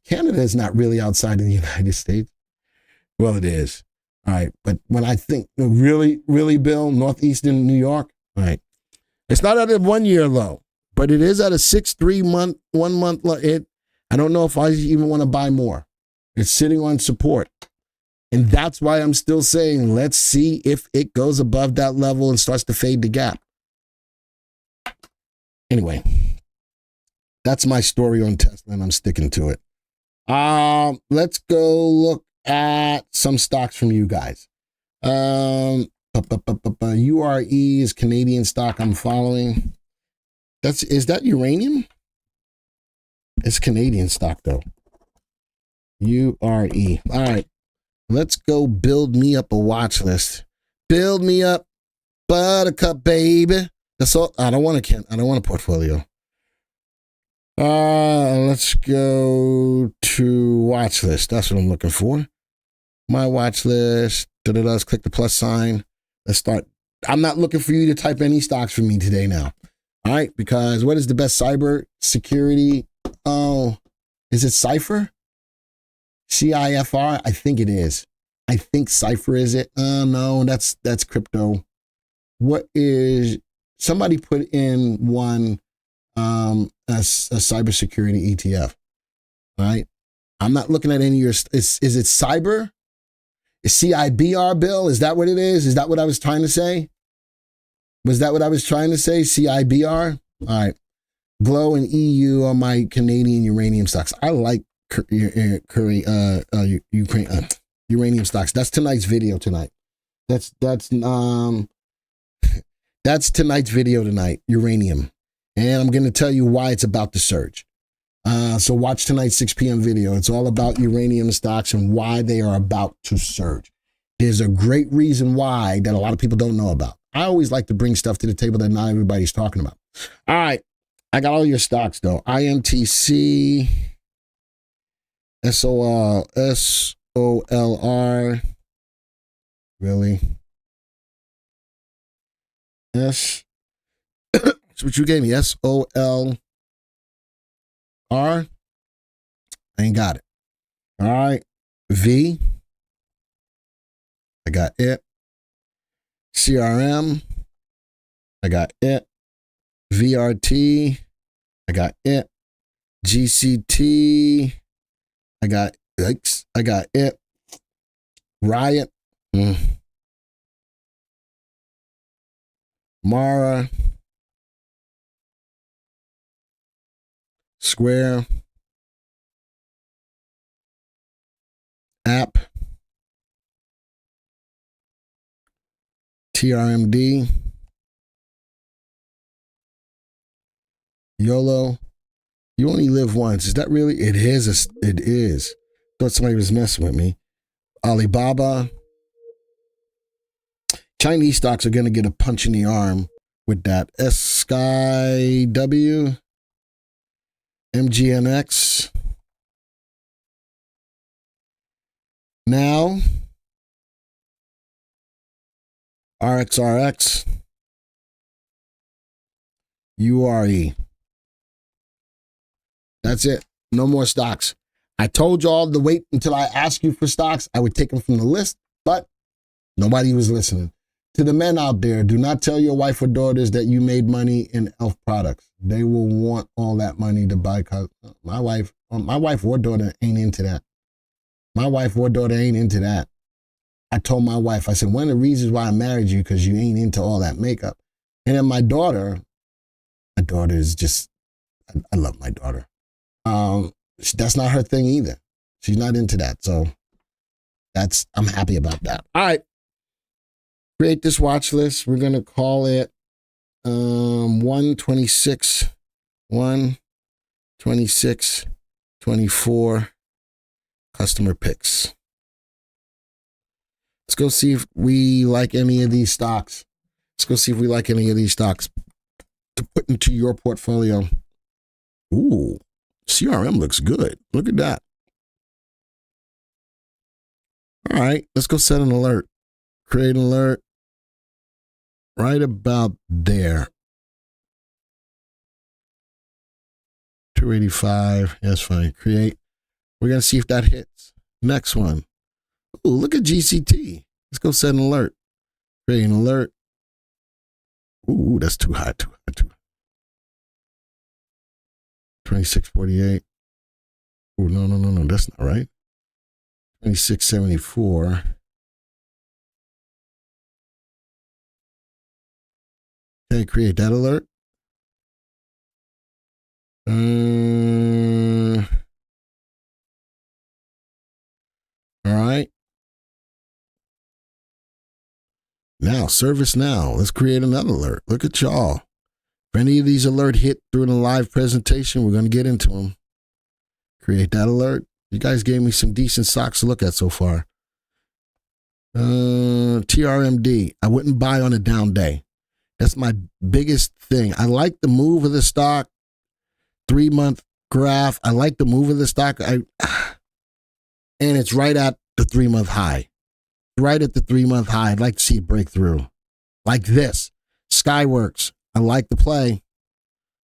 Canada is not really outside of the United States. Well, it is. All right. But when I think really, Bill, Northeastern New York, all right. It's not at a 1-year low, but it is at a 1 month low. I don't know if I even want to buy more. It's sitting on support. And that's why I'm still saying, let's see if it goes above that level and starts to fade the gap. Anyway, that's my story on Tesla, and I'm sticking to it. Let's go look at some stocks from you guys. URE is Canadian stock I'm following. Is that uranium? It's Canadian stock, though. URE. All right. Let's go build me up a watch list. Build me up, buttercup, baby. That's all. I don't want a portfolio. Let's go to watch list. That's what I'm looking for. My watch list. Let's click the plus sign. Let's start. I'm not looking for you to type any stocks for me today now. All right, because what is the best cyber security? Oh, is it Cypher? CIFR? I think it is. I think Cypher is it. No, that's crypto. What is, somebody put in one a cybersecurity ETF. All right. I'm not looking at any of your, is it cyber? Is CIBR, Bill? Is that what it is? Is that what I was trying to say? Was that what I was trying to say? CIBR? All right. Glow and EU on my Canadian uranium stocks. I like uranium stocks. That's tonight's video tonight. That's tonight's video tonight, uranium. And I'm going to tell you why it's about to surge. So watch tonight's 6 p.m. video. It's all about uranium stocks and why they are about to surge. There's a great reason why that a lot of people don't know about. I always like to bring stuff to the table that not everybody's talking about. All right. I got all your stocks, though. IMTC, SOLR. Really? That's what you gave me. SOLR. I ain't got it. All right. V. I got it. CRM. I got it. VRT. I got it. GCT. I got X. I got it. Riot. Mara. Square. App. TRMD. YOLO. You only live once. Is that really? It is. It is. Thought somebody was messing with me. Alibaba. Chinese stocks are going to get a punch in the arm with that. SkyW. MGNX. Now. RXRX. URE. That's it. No more stocks. I told y'all to wait until I ask you for stocks. I would take them from the list, but nobody was listening. To the men out there, do not tell your wife or daughters that you made money in elf products. They will want all that money to buy. My wife or daughter ain't into that. My wife or daughter ain't into that. I told my wife, I said, one of the reasons why I married you, because you ain't into all that makeup. And then my daughter is just, I love my daughter. That's not her thing either. She's not into that. So I'm happy about that. All right. Create this watch list. We're going to call it 126, 24 customer picks. Let's go see if we like any of these stocks. Let's go see if we like any of these stocks to put into your portfolio. Ooh, CRM looks good. Look at that. All right, let's go set an alert. Create an alert. Right about there. 285. That's fine. Create. We're going to see if that hits. Next one. Ooh, look at GCT. Let's go set an alert. Create an alert. Ooh, that's too high. 2648. Ooh, no. That's not right. 2674. Okay, create that alert. All right. Now, service now. Let's create another alert. Look at y'all. If any of these alert hit during a live presentation, we're going to get into them. Create that alert. You guys gave me some decent stocks to look at so far. TRMD. I wouldn't buy on a down day. That's my biggest thing. I like the move of the stock. 3-month graph. I like the move of the stock. And it's right at the 3-month high. Right at the 3-month high. I'd like to see it break through. Like this. Skyworks. I like the play.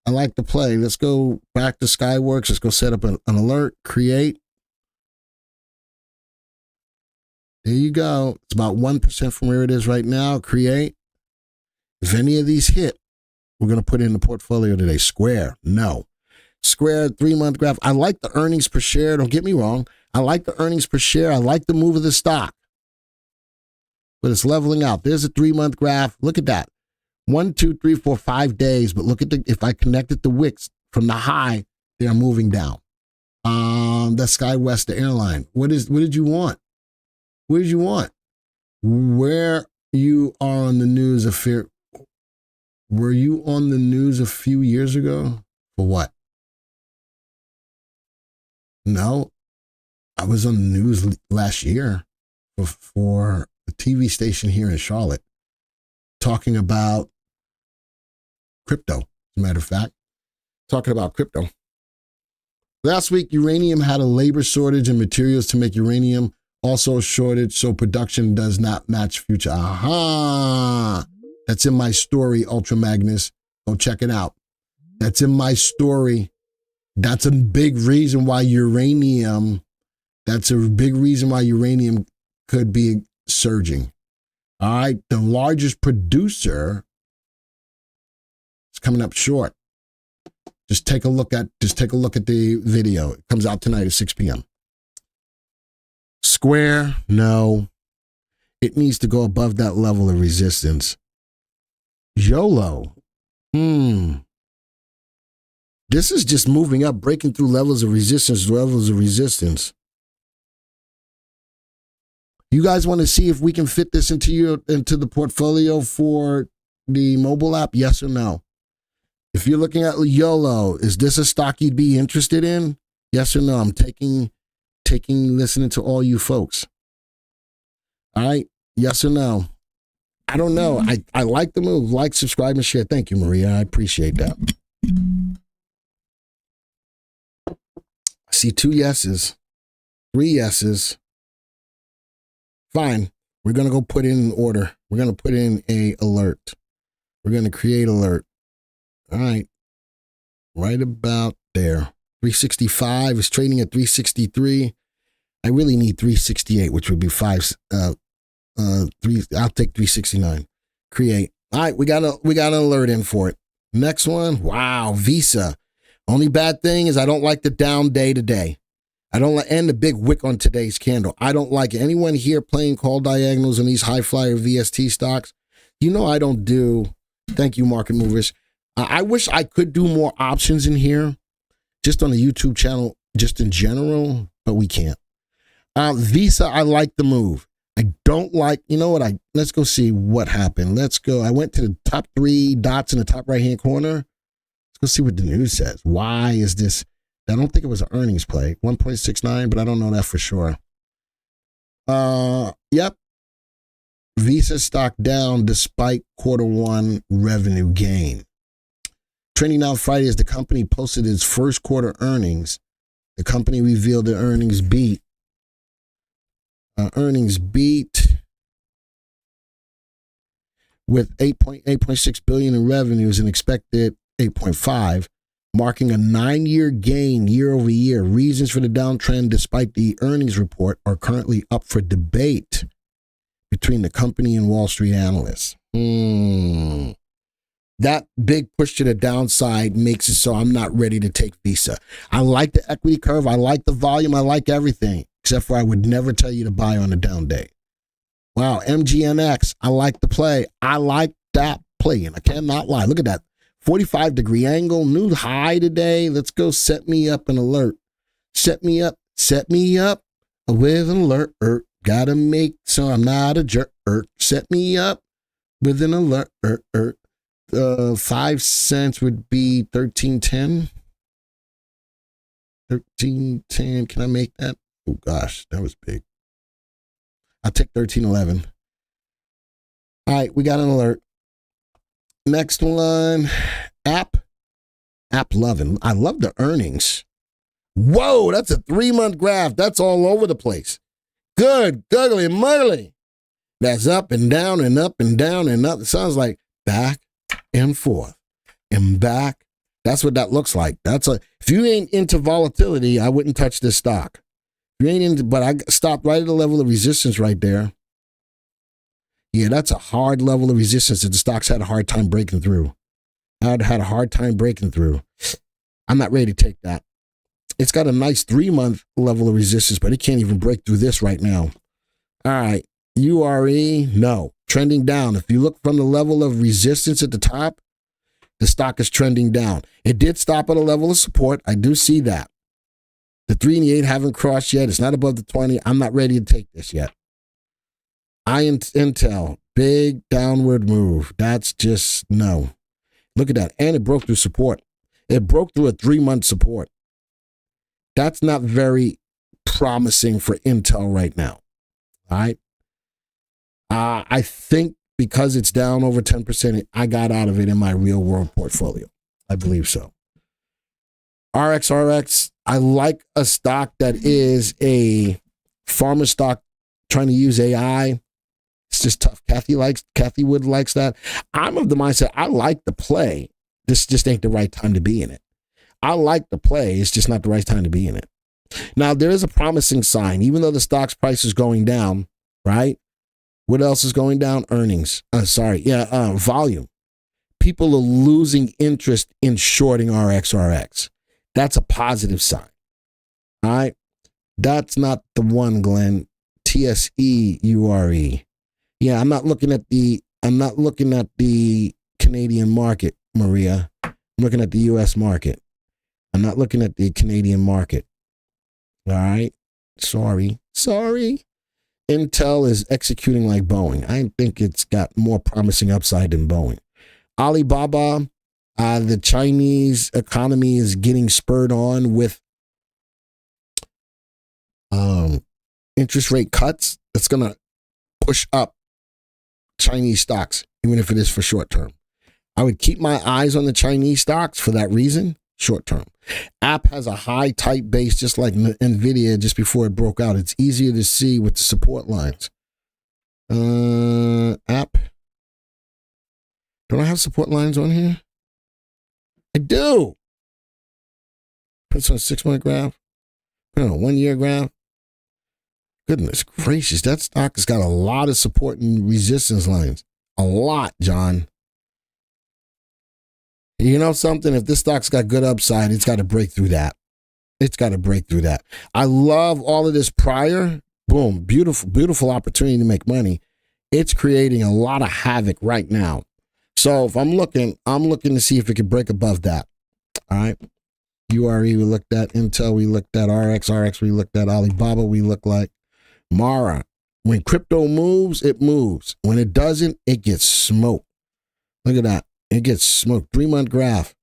I like the play. Let's go back to Skyworks. Let's go set up an alert. Create. There you go. It's about 1% from where it is right now. Create. If any of these hit, we're going to put it in the portfolio today. Square. No. Square 3-month graph. I like the earnings per share. Don't get me wrong. I like the earnings per share. I like the move of the stock. But it's leveling out. There's a 3-month graph. Look at that. 1, 2, 3, 4, 5 days. But look at if I connected the wicks from the high, they are moving down. The SkyWest, the airline. What did you want? What did you want? Where you are on the news were you on the news a few years ago? For what? No, I was on the news last year for a TV station here in Charlotte talking about crypto, as a matter of fact. Talking about crypto. Last week, uranium had a labor shortage and materials to make uranium, also a shortage, so production does not match future. Aha! That's in my story, Ultra Magnus. Go check it out. That's in my story. That's a big reason why uranium could be surging. All right, the largest producer is coming up short. Just take a look at the video. It comes out tonight at 6 p.m. Square, no. It needs to go above that level of resistance. YOLO. This is just moving up, breaking through levels of resistance. You guys want to see if we can fit this into the portfolio for the mobile app? Yes or no? If you're looking at YOLO, is this a stock you'd be interested in? Yes or no? I'm listening to all you folks. All right. Yes or no? I don't know. I like the move. Like, subscribe, and share. Thank you, Maria. I appreciate that. I see 2 yeses, 3 yeses. Fine. We're going to go put in an order. We're going to put in a alert. We're going to create alert. All right. Right about there. 365 is trading at 363. I really need 368, which would be 3. I'll take 369. Create. All right, we got an alert in for it. Next one. Wow, Visa. Only bad thing is I don't like the down day today. And the big wick on today's candle. I don't like it. Anyone here playing call diagonals on these high flyer VST stocks? You know I don't do. Thank you, market movers. I wish I could do more options in here, just on the YouTube channel, just in general, but we can't. Visa, I like the move. I don't like, you know what? Let's go see what happened. Let's go. I went to the top 3 dots in the top right-hand corner. Let's go see what the news says. Why is this? I don't think it was an earnings play. 1.69, but I don't know that for sure. Yep. Visa stock down despite Q1 revenue gain. Trending now Friday as the company posted its first quarter earnings. The company revealed the earnings beat. With 8.6 billion in revenues and expected 8.5, marking a 9-year gain year over year. Reasons for the downtrend despite the earnings report are currently up for debate between the company and Wall Street analysts. That big push to the downside makes it so I'm not ready to take Visa. I like the equity curve. I like the volume. I like everything, except for I would never tell you to buy on a down day. Wow, MGNX, I like the play. I like that play, and I cannot lie. Look at that. 45-degree angle, new high today. Let's go set me up an alert. Set me up with an alert. Gotta make so I'm not a jerk. Set me up with an alert. 5 cents would be 13.10. 13.10. Can I make that? Oh, gosh, that was big. I'll take 13.11. All right, we got an alert. Next one, App loving. I love the earnings. Whoa, that's a 3-month graph. That's all over the place. Good, googly muggly. That's up and down and up and down and up. It sounds like back and forth and back. That's what that looks like. If you ain't into volatility, I wouldn't touch this stock. If you ain't into, but I stopped right at the level of resistance right there. Yeah, that's a hard level of resistance that the stock's had a hard time breaking through. I'd had a hard time breaking through. I'm not ready to take that. It's got a nice 3-month level of resistance, but it can't even break through this right now. All right, URE, no, trending down. If you look from the level of resistance at the top, the stock is trending down. It did stop at a level of support. I do see that. The 3 and the 8 haven't crossed yet. It's not above the 20. I'm not ready to take this yet. Intel, big downward move. That's just no. Look at that. And it broke through support. It broke through a 3-month support. That's not very promising for Intel right now. All right. I think because it's down over 10%, I got out of it in my real world portfolio. I believe so. RXRX, I like a stock that is a pharma stock trying to use AI. It's just tough. Kathy Wood likes that. I'm of the mindset, I like the play. This just ain't the right time to be in it. I like the play. It's just not the right time to be in it. Now, there is a promising sign, even though the stock's price is going down, right? What else is going down? Earnings. Volume. People are losing interest in shorting RXRX. That's a positive sign. All right. That's not the one, Glenn. TSE URE. Yeah, I'm not looking at the Canadian market, Maria. I'm looking at the US market. I'm not looking at the Canadian market. All right. Sorry. Intel is executing like Boeing. I think it's got more promising upside than Boeing. Alibaba, the Chinese economy is getting spurred on with interest rate cuts. That's going to push up Chinese stocks, even if it is for short term. I would keep my eyes on the Chinese stocks for that reason, short term. App has a high tight base, just like NVIDIA just before it broke out. It's easier to see with the support lines. App. Don't I have support lines on here? I do. Puts on a 6-month graph. Put on a 1-year graph. Goodness gracious, that stock has got a lot of support and resistance lines. A lot, John. You know something? If this stock's got good upside, it's got to break through that. I love all of this prior. Boom. Beautiful opportunity to make money. It's creating a lot of havoc right now. So if I'm looking to see if it can break above that. All right. URE we looked at. Intel we looked at. RXRX we looked at. Alibaba we look like. Mara. When crypto moves, it moves. When it doesn't, it gets smoked. Look at that. It gets smoked. 3-month graph.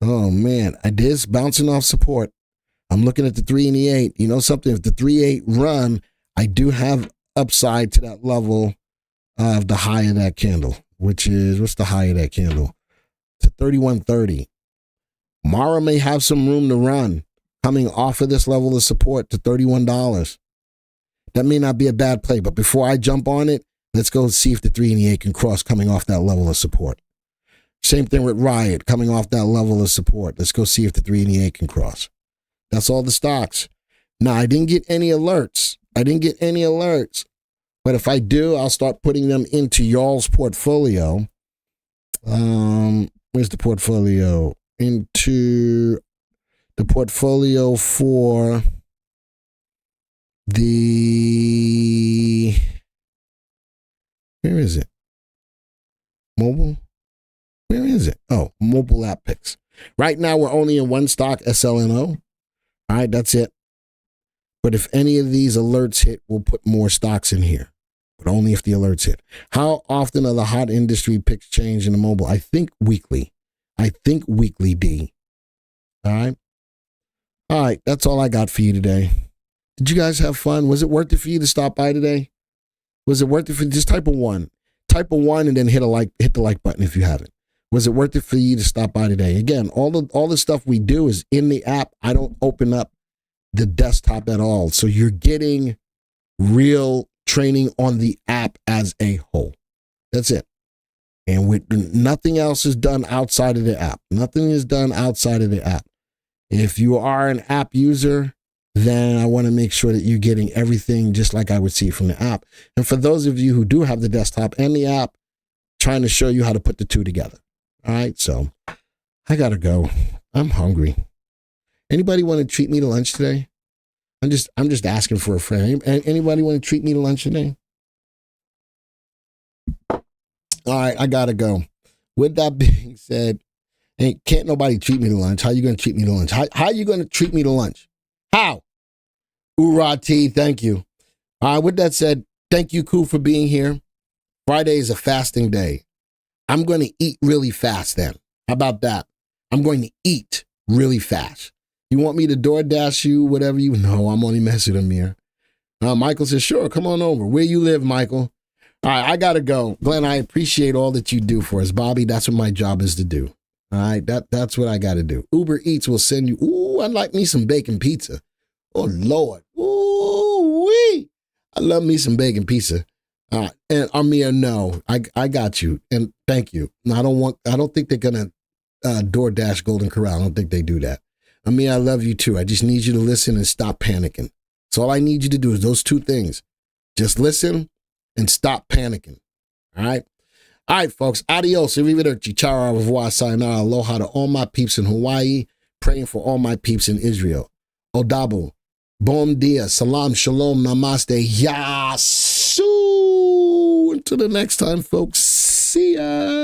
Oh, man. It is bouncing off support. I'm looking at the 3 and the 8. You know something? If the 3-8 run, I do have upside to that level of the high of that candle, which is, what's the high of that candle? To 31.30. Mara may have some room to run coming off of this level of support to $31. That may not be a bad play, but before I jump on it, let's go see if the 3 and the 8 can cross coming off that level of support. Same thing with Riot, coming off that level of support. Let's go see if the 3 and the 8 can cross. That's all the stocks. Now, I didn't get any alerts. But if I do, I'll start putting them into y'all's portfolio. Where's the portfolio? Into the portfolio for the, where is it? Mobile? Where is it? Oh, mobile app picks. Right now, we're only in one stock, SLNO. All right, that's it. But if any of these alerts hit, we'll put more stocks in here. But only if the alerts hit. How often are the hot industry picks change in the mobile? I think weekly, D. All right. All right, that's all I got for you today. Did you guys have fun? Was it worth it for you to stop by today? Was it worth it for just type a 1? Type a 1 and then hit the like button if you haven't. Was it worth it for you to stop by today? Again, all the stuff we do is in the app. I don't open up the desktop at all. So you're getting real training on the app as a whole. That's it. And nothing else is done outside of the app. Nothing is done outside of the app. If you are an app user, then I want to make sure that you're getting everything just like I would see from the app. And for those of you who do have the desktop and the app, trying to show you how to put the two together. All right, so I got to go. I'm hungry. Anybody want to treat me to lunch today? I'm just asking for a friend. Anybody want to treat me to lunch today? All right, I got to go. With that being said, can't nobody treat me to lunch. How you going to treat me to lunch? How you going to treat me to lunch? How? Hoorah, T, thank you. All right, with that said, thank you, Koo, for being here. Friday is a fasting day. I'm going to eat really fast then. How about that? I'm going to eat really fast. You want me to DoorDash you, whatever you know? I'm only messing with Amir. Michael says, sure, come on over. Where you live, Michael? All right, I got to go. Glenn, I appreciate all that you do for us. Bobby, that's what my job is to do. All right, that's what I got to do. Uber Eats will send you, ooh, I'd like me some bacon pizza. Oh, Lord. Ooh, wee. I love me some bacon pizza. And Amir, no, I got you. And thank you. I don't think they're going to DoorDash Golden Corral. I don't think they do that. Amir, I love you too. I just need you to listen and stop panicking. So all I need you to do is those two things. Just listen and stop panicking. All right? All right, folks. Adios. Arrivederci. Ciao. Au revoir. Sayonara. Aloha to all my peeps in Hawaii. Praying for all my peeps in Israel. Odabu. Bom dia. Salam. Shalom. Namaste. Yasu. Until the next time, folks. See ya.